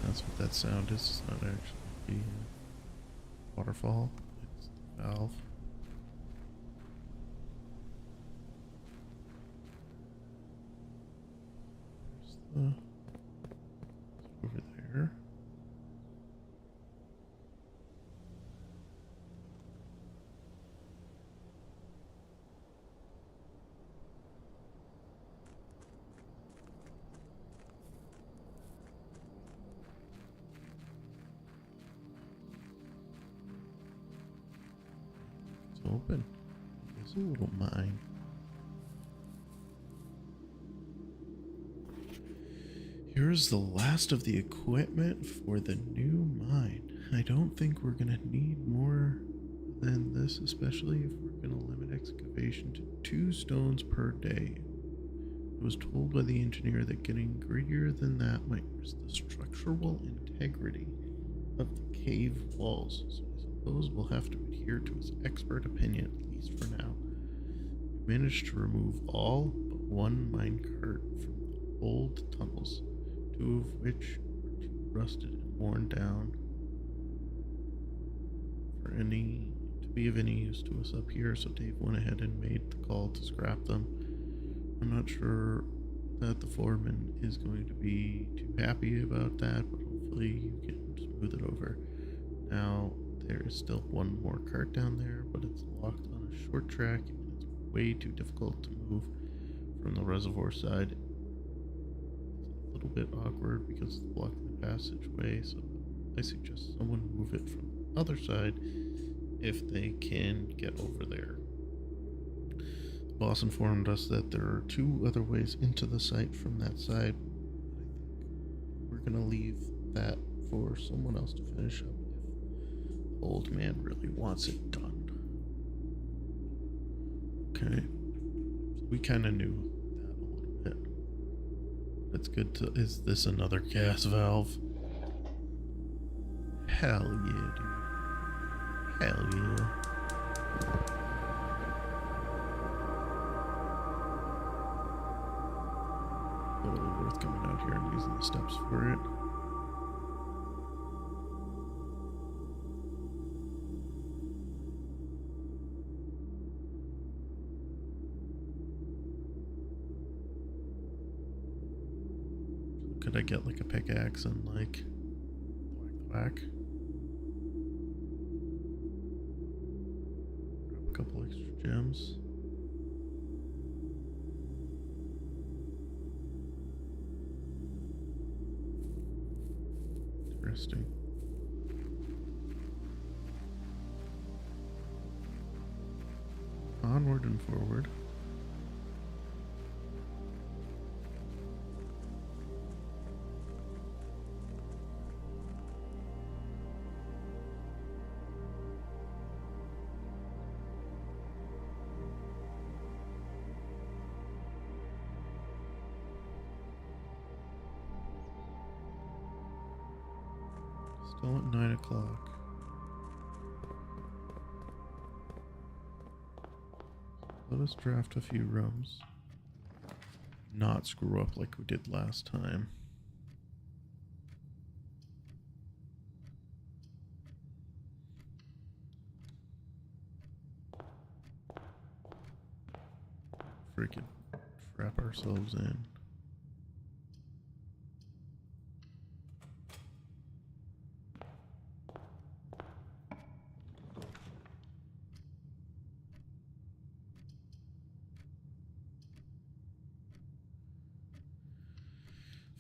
That's what that sound is. It's not actually a waterfall. It's the valve. There's the... over there. Open. There's a little mine. Here's the last of the equipment for the new mine. I don't think we're gonna need more than this, especially if we're gonna limit excavation to 2 stones per day. I was told by the engineer that getting greedier than that might risk the structural integrity of the cave walls, so I suppose we'll have to adhere to his expert opinion, at least for now. We managed to remove all but 1 minecart from the old tunnels, 2 of which were too rusted and worn down for any to be of any use to us up here, so Dave went ahead and made the call to scrap them. I'm not sure that the foreman is going to be too happy about that, but hopefully you can smooth it over. Now, there is still 1 more cart down there, but it's locked on a short track and it's way too difficult to move from the reservoir side. It's a little bit awkward because it's blocking the passageway, so I suggest someone move it from the other side if they can get over there. The boss informed us that there are 2 other ways into the site from that side. I think we're gonna leave that for someone else to finish up if the old man really wants it done. Okay, so we kind of knew that a little bit. That's good to... Is this another gas valve? Hell yeah, dude. Hell yeah. Totally worth coming out here and using the steps for it. Could I get like a pickaxe and like whack? Grab a couple extra gems. Interesting. Onward and forward. Still at 9 o'clock. Let us draft a few rooms. Not screw up like we did last time. Freaking trap ourselves in.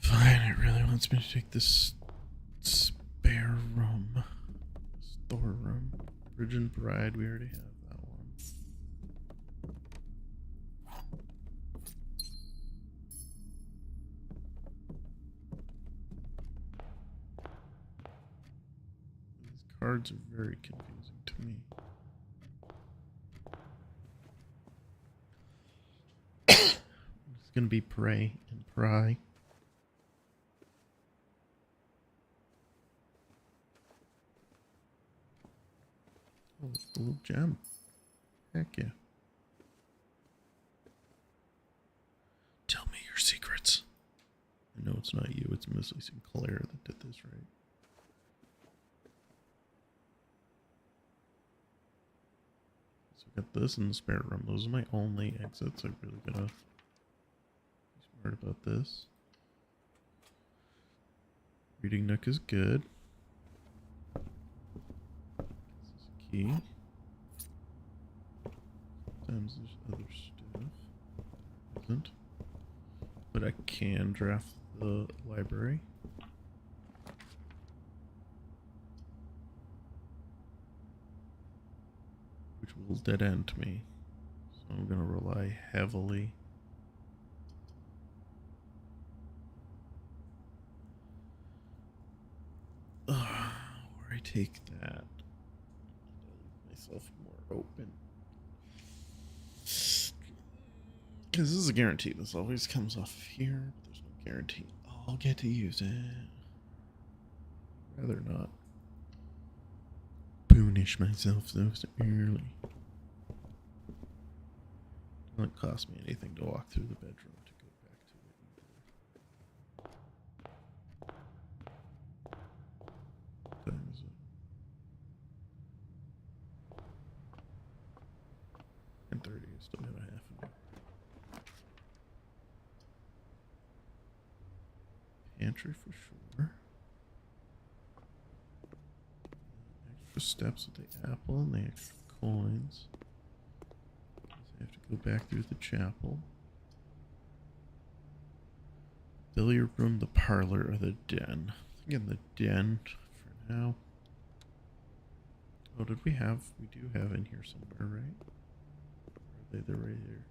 Fine, it really wants me to take this spare room. Storeroom. Bridge and Bride, we already have that one. These cards are very confusing to me. It's gonna be pray and pry. Oh, a little gem. Heck yeah. Tell me your secrets. I know it's not you, it's mostly Sinclair that did this, right? So I got this in the spare room. Those are my only exits. I'm really gonna be smart about this. Reading nook is good. This is a key. Sometimes there's other stuff. Isn't. But I can draft the library. Which will dead end me. So I'm gonna rely heavily. Where I take that. I leave myself more open. Because this is a guarantee. This always comes off here, but there's no guarantee I'll get to use it. Rather not punish myself so early. It doesn't cost me anything to walk through the bedroom to go back to it either. What time is it? 10:30. I still got a half an hour. Pantry for sure. Extra steps with the apple and the extra coins. I have to go back through the chapel. Billiard room, the parlor, or the den. I think in the den for now. Oh, did we have? We do have in here somewhere, right? Or are they? They're right here.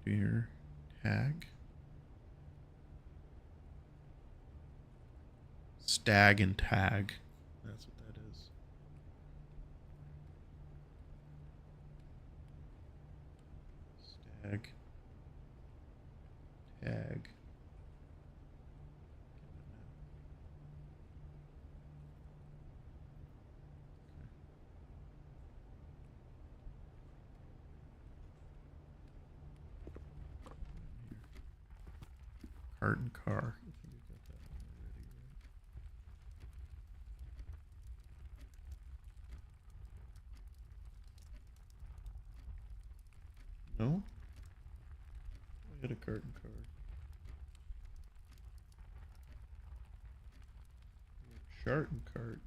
Deer, hag, stag, and tag. That's what that is. Stag, tag. Cart and car. I think we got that one already, right? No? I had a cart and car. Chart and cart.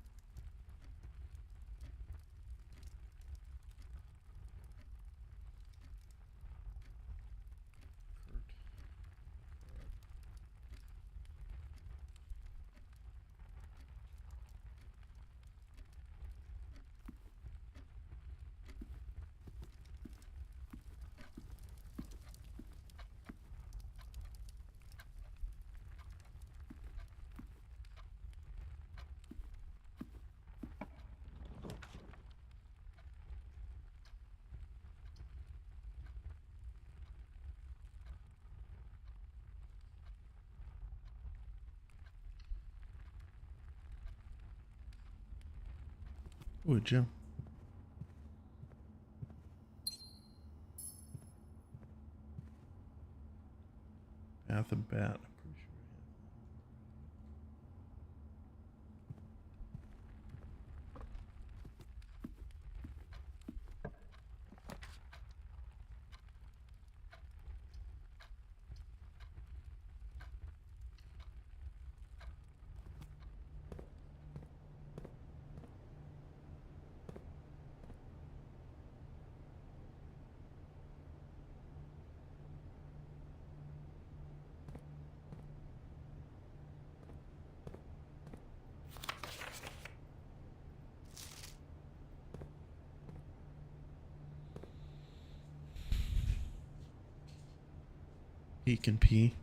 Oh, a gem. Bath and bat. I'm pretty sure I have. Peek and pee.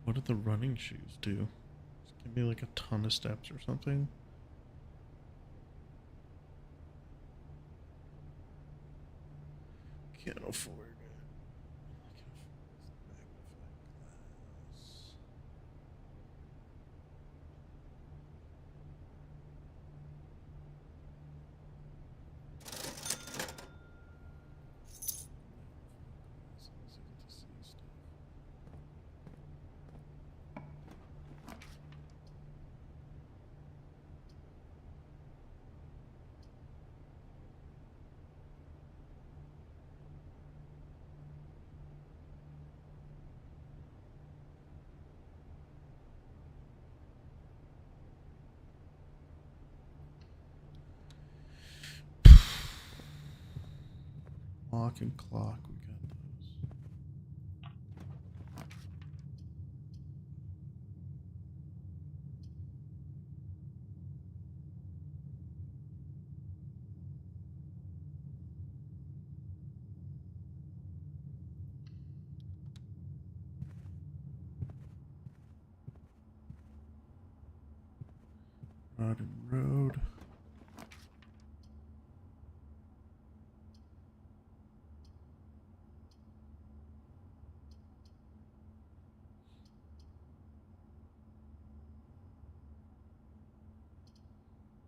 What did the running shoes do? Just give me like a ton of steps or something. Can't afford it. I can afford this magnifying glass. As long as I get to see stuff. Lock and clock, we got those. Rod and road.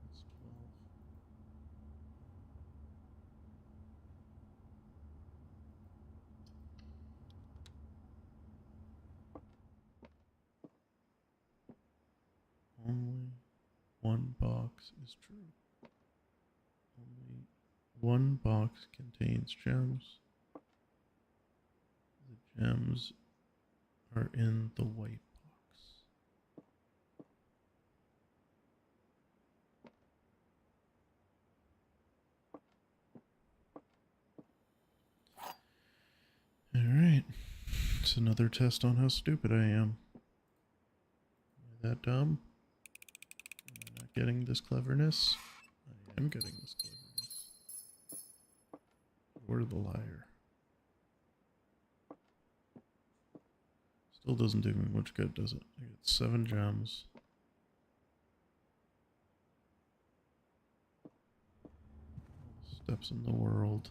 That's 12. Only one box is true. Only one box contains gems. The gems are in the white box. Alright. It's another test on how stupid I am. Am I that dumb? Am I not getting this cleverness? I am getting this cleverness. You're the liar. Still doesn't do me much good, does it? I get 7 gems. All the steps in the world.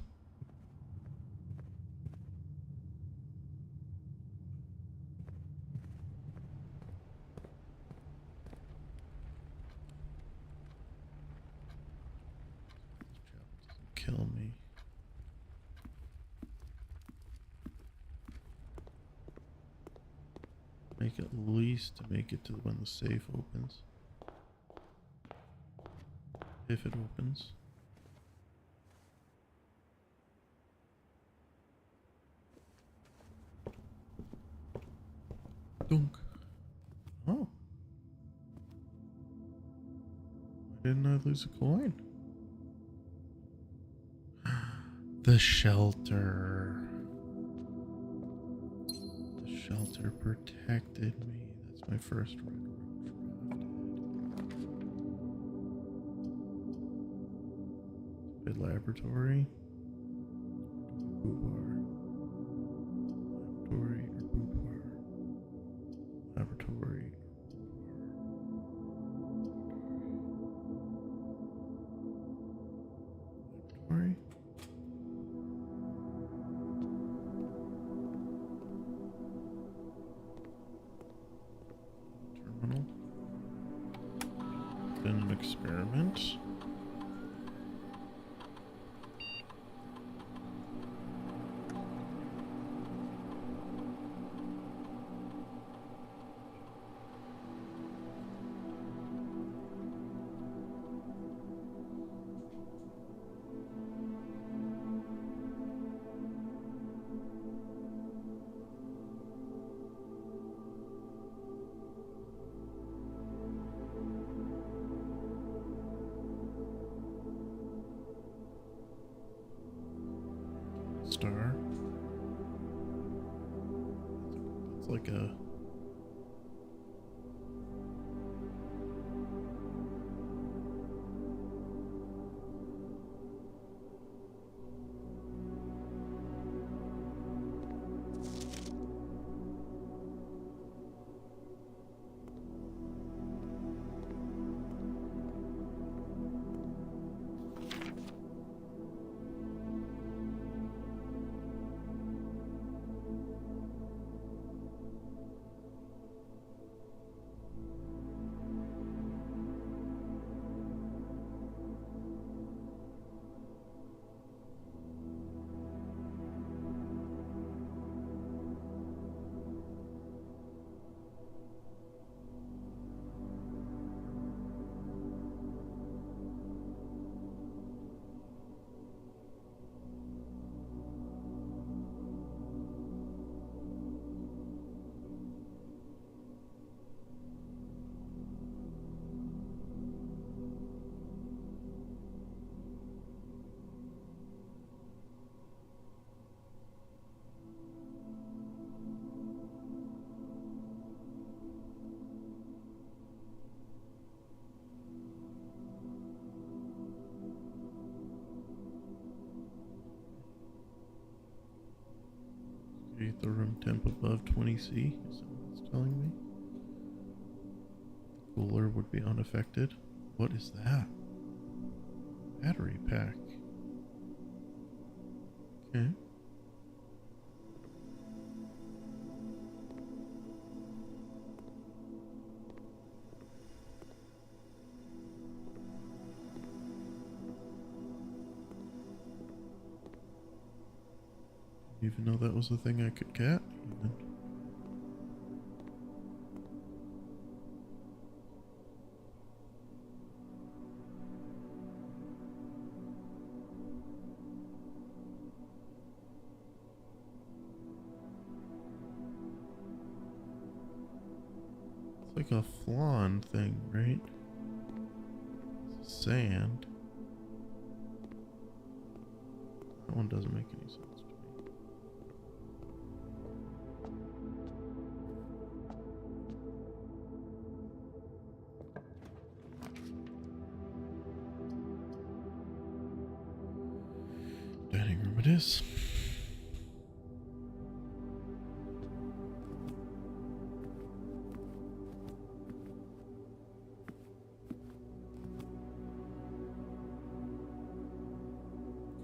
This chapel doesn't kill me. Make at least to make it to when the safe opens. If it opens. Dunk. Oh. Why didn't I lose a coin? The shelter. The shelter protected me. That's my first red roach drafted. Big laboratory. Boudoir. Laboratory or boudoir. Laboratory. Laboratory. Terminal. Then an experiment. Star. It's like a Create the room temp above 20°. Is that what it's telling me? Cooler would be unaffected. What is that? Battery pack. Okay. Even know that was the thing I could get. Even. It's like a flan thing, right? It's sand. That one doesn't make any sense to me. Dining room it is.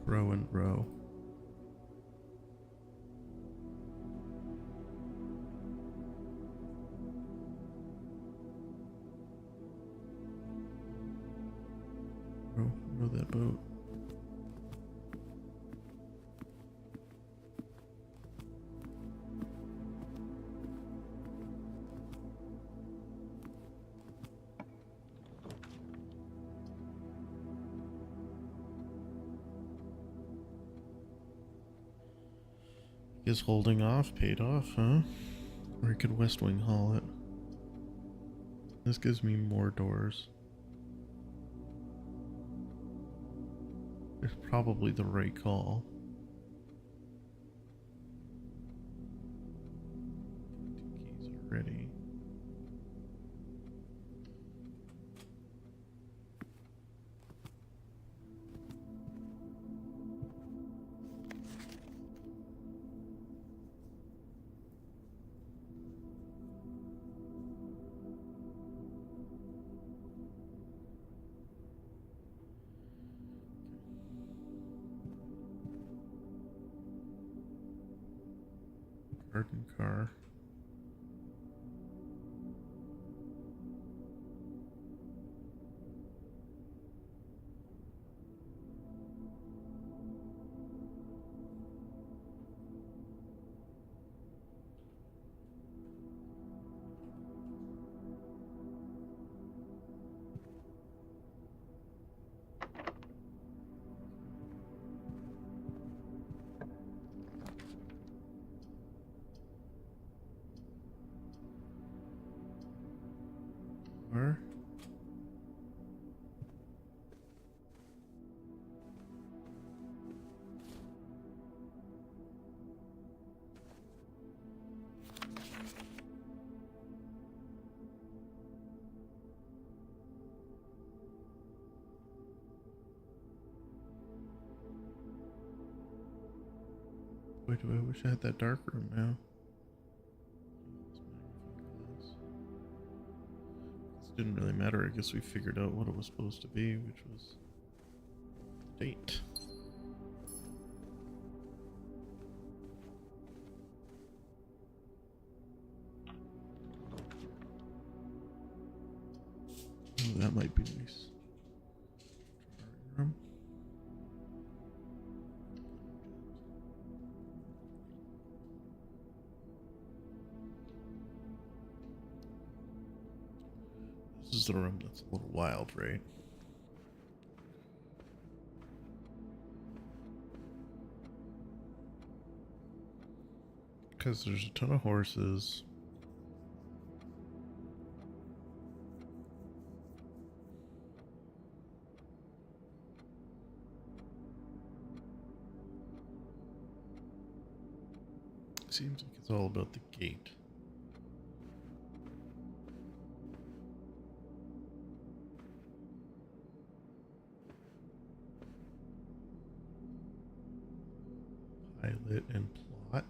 Row and row. Row that boat. Is holding off paid off, huh? Or I could West Wing haul it. This gives me more doors. It's probably the right call. Two keys are ready. Garden car. Where? Boy, do I wish I had that dark room now. This didn't really matter. I guess we figured out what it was supposed to be, which was date. Oh, that might be nice. Drawing room. This is the room that's a little wild, right? Because there's a ton of horses. Seems like it's all about the gate. Pilot and plot.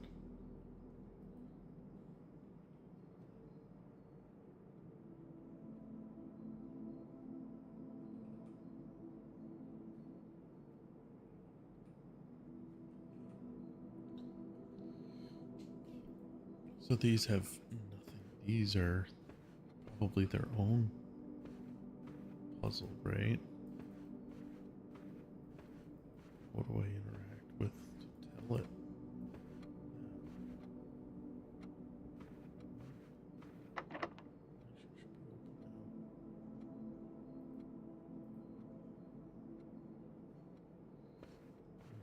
So these have nothing. These are probably their own puzzle, right? What do I interact with to tell it?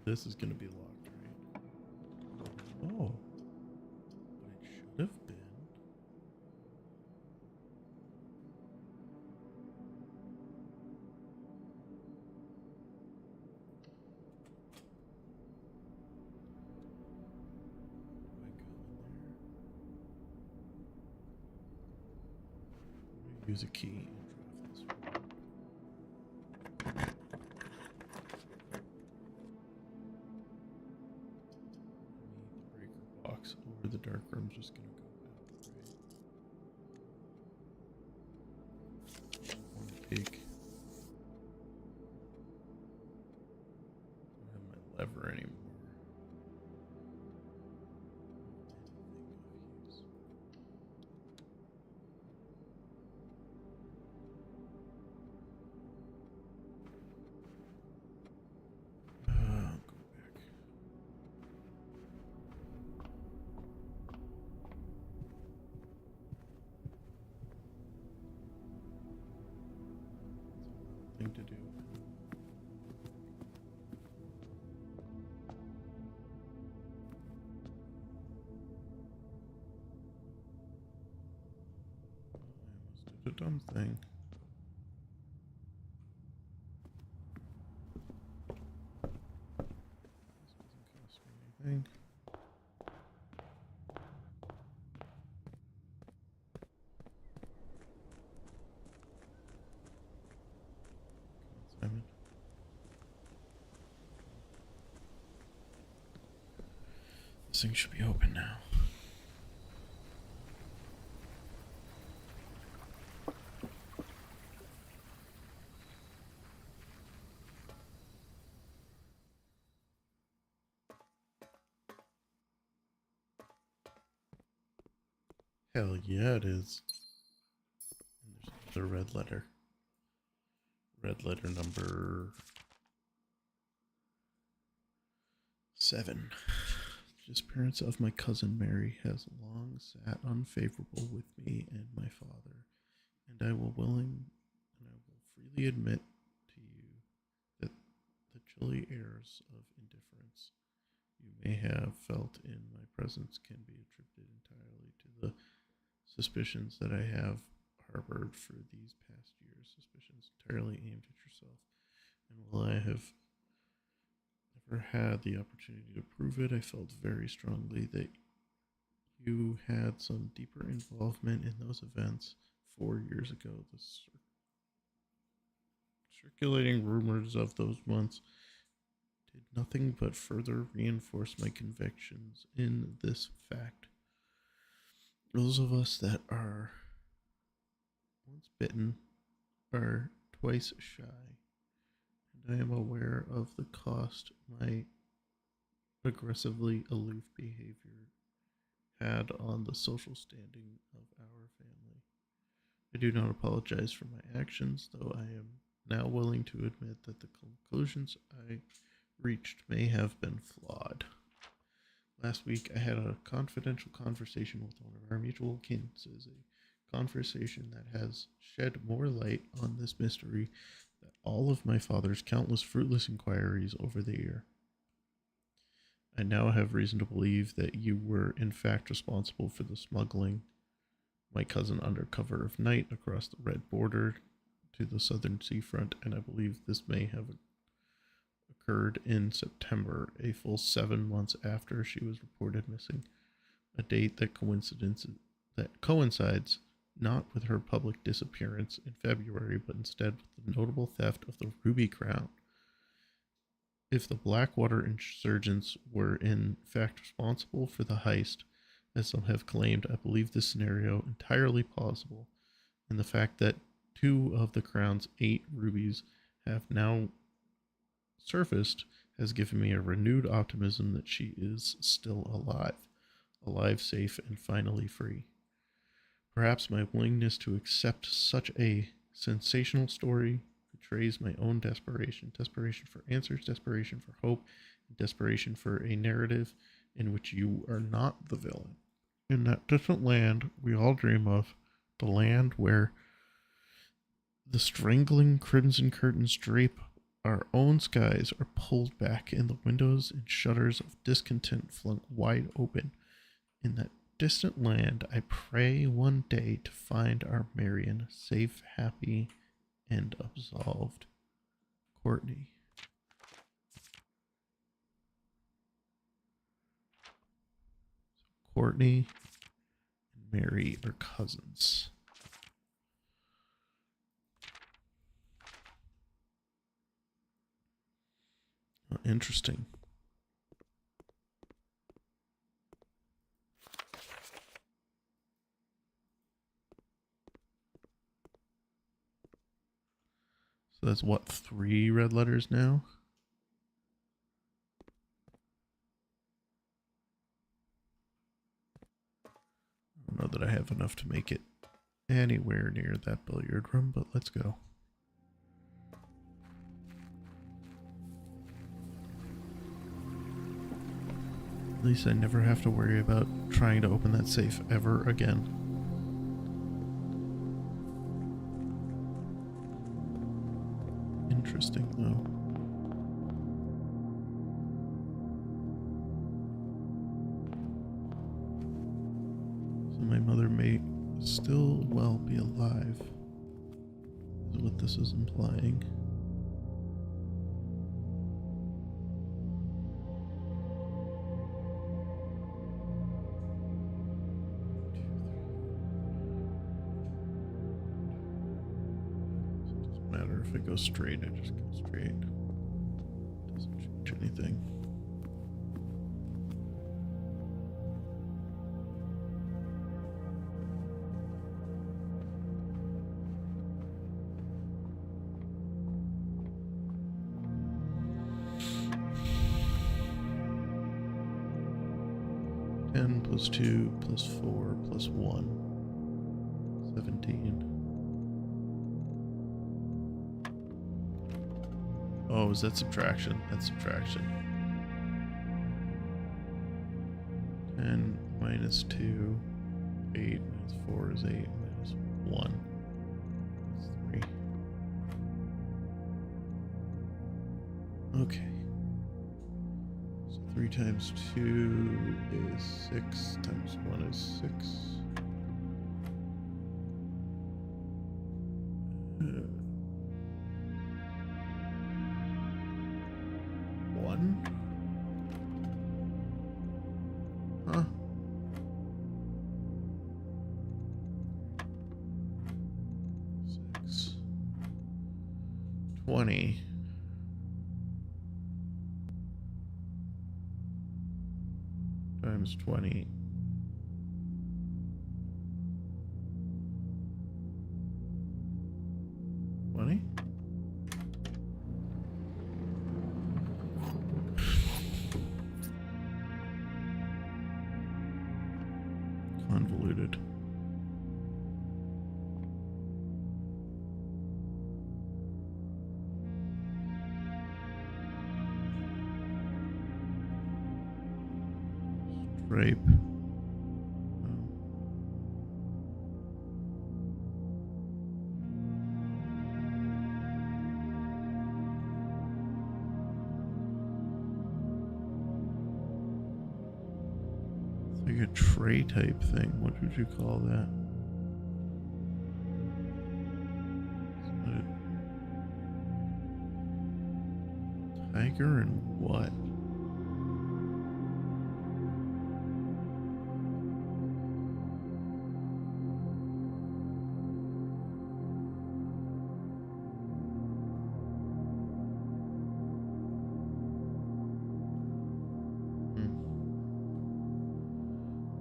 This is going to be locked, right? Oh, but it should have been. Do I go in there? I'm gonna use a key and drive this one. The breaker box over the dark room's just gonna go out, right? One take. I don't have my lever anymore. Anything of use. Go back. Thing to do. I almost did a dumb thing. This doesn't cost me anything. Come on, Simon. This thing should be open now. Hell yeah, it is. And there's another red letter. Red letter number 7. Disappearance of my cousin Mary has long sat unfavorable with me and my father, and I will freely admit to you that the chilly airs of indifference you may have felt in my presence can be attributed entirely to the suspicions that I have harbored for these past years, suspicions entirely aimed at yourself. And while I have never had the opportunity to prove it, I felt very strongly that you had some deeper involvement in those events 4 years ago. The circulating rumors of those months did nothing but further reinforce my convictions in this fact. Those of us that are once bitten are twice shy, and I am aware of the cost my aggressively aloof behavior had on the social standing of our family. I do not apologize for my actions, though I am now willing to admit that the conclusions I reached may have been flawed. Last week, I had a confidential conversation with one of our mutual acquaintances, a conversation that has shed more light on this mystery than all of my father's countless fruitless inquiries over the year. I now have reason to believe that you were in fact responsible for the smuggling my cousin under cover of night across the red border to the southern seafront, and I believe this may have occurred in September, a full 7 months after she was reported missing, a date that coincides not with her public disappearance in February, but instead with the notable theft of the ruby crown. If the Blackwater insurgents were in fact responsible for the heist, as some have claimed, I believe this scenario entirely plausible, and the fact that 2 of the crown's 8 rubies have now surfaced has given me a renewed optimism that she is still alive. alive, safe, and finally free. Perhaps my willingness to accept such a sensational story betrays my own desperation for answers, desperation for hope, and desperation for a narrative in which you are not the villain. In that distant land we all dream of, the land where the strangling crimson curtains drape our own skies are pulled back and the windows and shutters of discontent flung wide open. In that distant land, I pray one day to find our Marion safe, happy, and absolved. Courtney. Courtney and Mary are cousins. Oh, interesting. So that's what, 3 red letters now? I don't know that I have enough to make it anywhere near that billiard room, but let's go. At least I never have to worry about trying to open that safe ever again. Interesting, though. So my mother may still well be alive, is what this is implying. If I go straight, I just go straight. Doesn't change anything. Ten plus 2 plus 4 plus 1. 17. Oh, is that subtraction? That's subtraction. 10 minus 2. 8 minus 4 is 8 minus 1. That's 3. Okay. So 3 times 2 is 6 times 1 is 6. Huh? 6. 20. Times 20. 20? Convoluted. Drape. It's like a tray type thing. What would you call that? Tiger and what?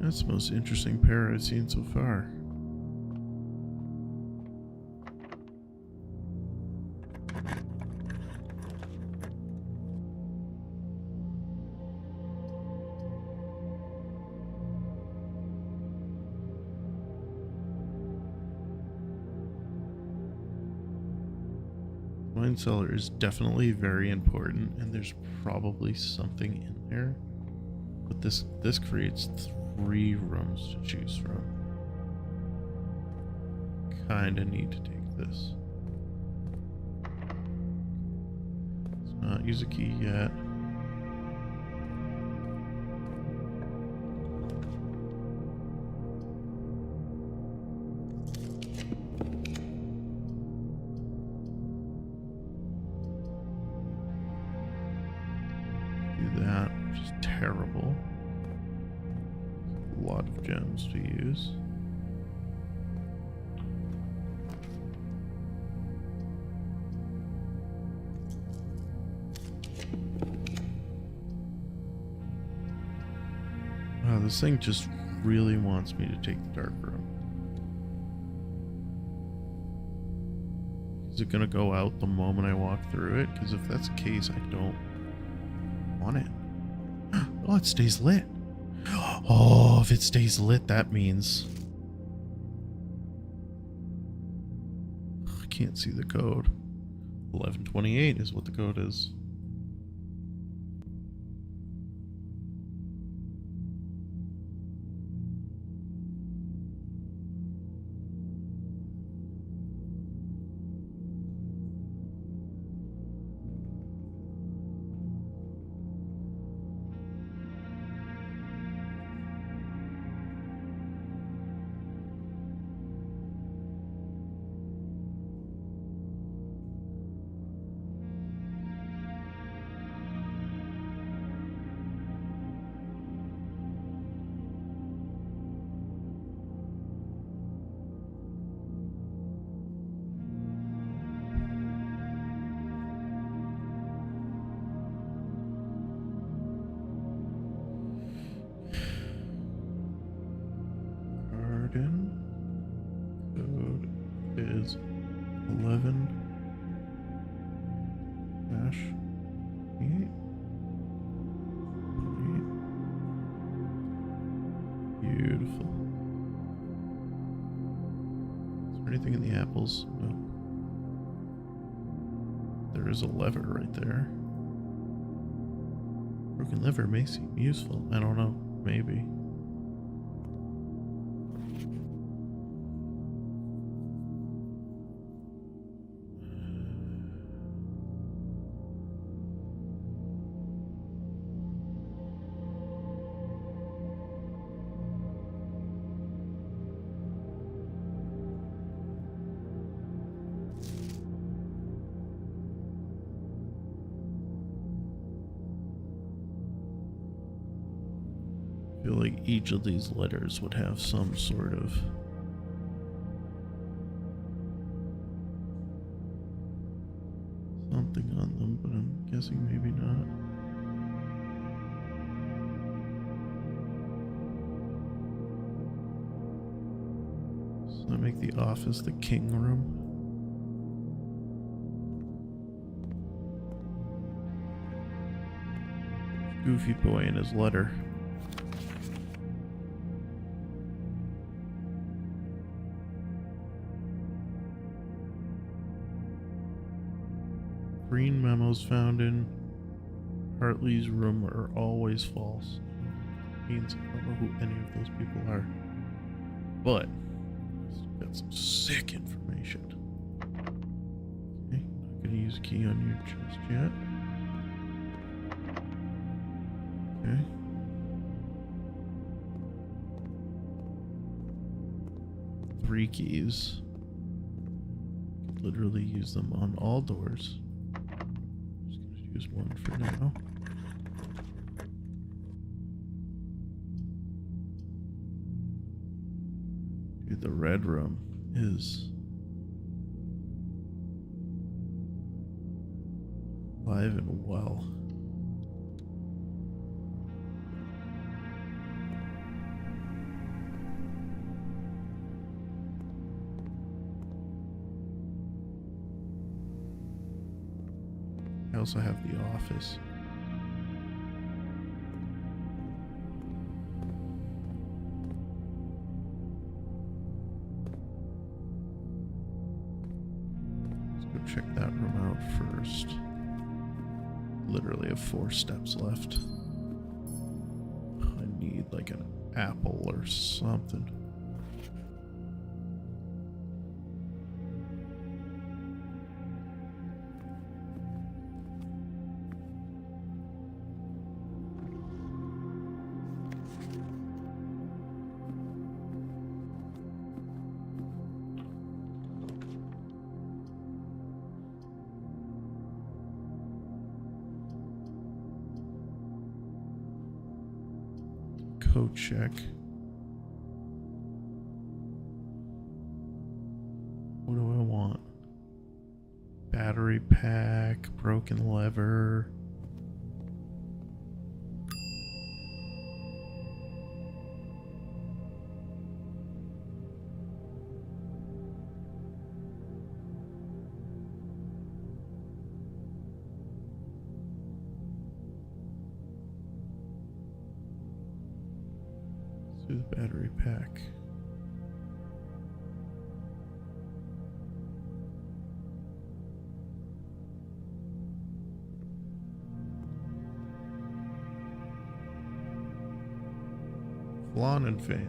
That's the most interesting pair I've seen so far. wine cellar is definitely very important, and there's probably something in there. But this creates 3 rooms to choose from. Kinda need to take this. Let's not use a key yet. Do that, which is terrible. A lot of gems to use. Wow, this thing just really wants me to take the dark room. Is it gonna go out the moment I walk through it? Because if that's the case, I don't want it. Oh, it stays lit. Oh, if it stays lit, that means... I can't see the code. 1128 is what the code is. Garden code is 11 dash 8. Beautiful. Is there anything in the apples? No. There is a lever right there. Broken lever may seem useful. I don't know. Maybe. I feel like each of these letters would have some sort of something on them, but I'm guessing maybe not. So I make the office the king room. Goofy boy and his letter. Green memos found in Hartley's room are always false. Means I don't know who any of those people are. But still got some sick information. Okay, not gonna use a key on your chest yet. Okay. Three keys. Could literally use them on all doors. Use one for now. Dude, the red room is alive and well. I also have the office. Let's go check that room out first. Literally have 4 steps left. I need like an apple or something. Code check. What do I want? Battery pack, broken lever. The battery pack. Lawn and fan.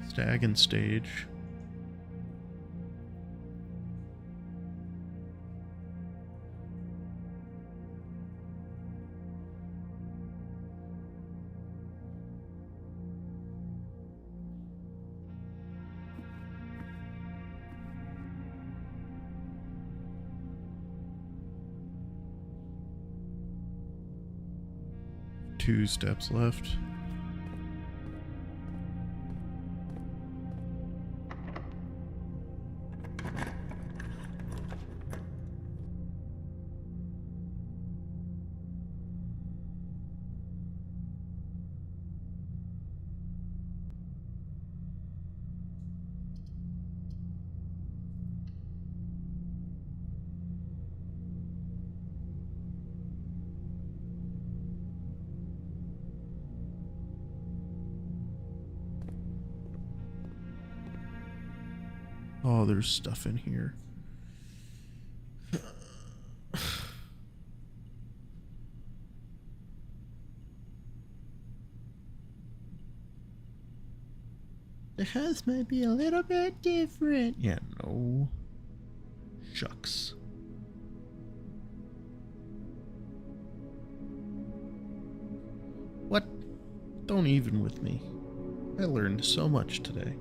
Stag and stage. Two steps left. Oh, there's stuff in here. The house might be a little bit different. Yeah, no. Shucks. What? Don't even with me. I learned so much today.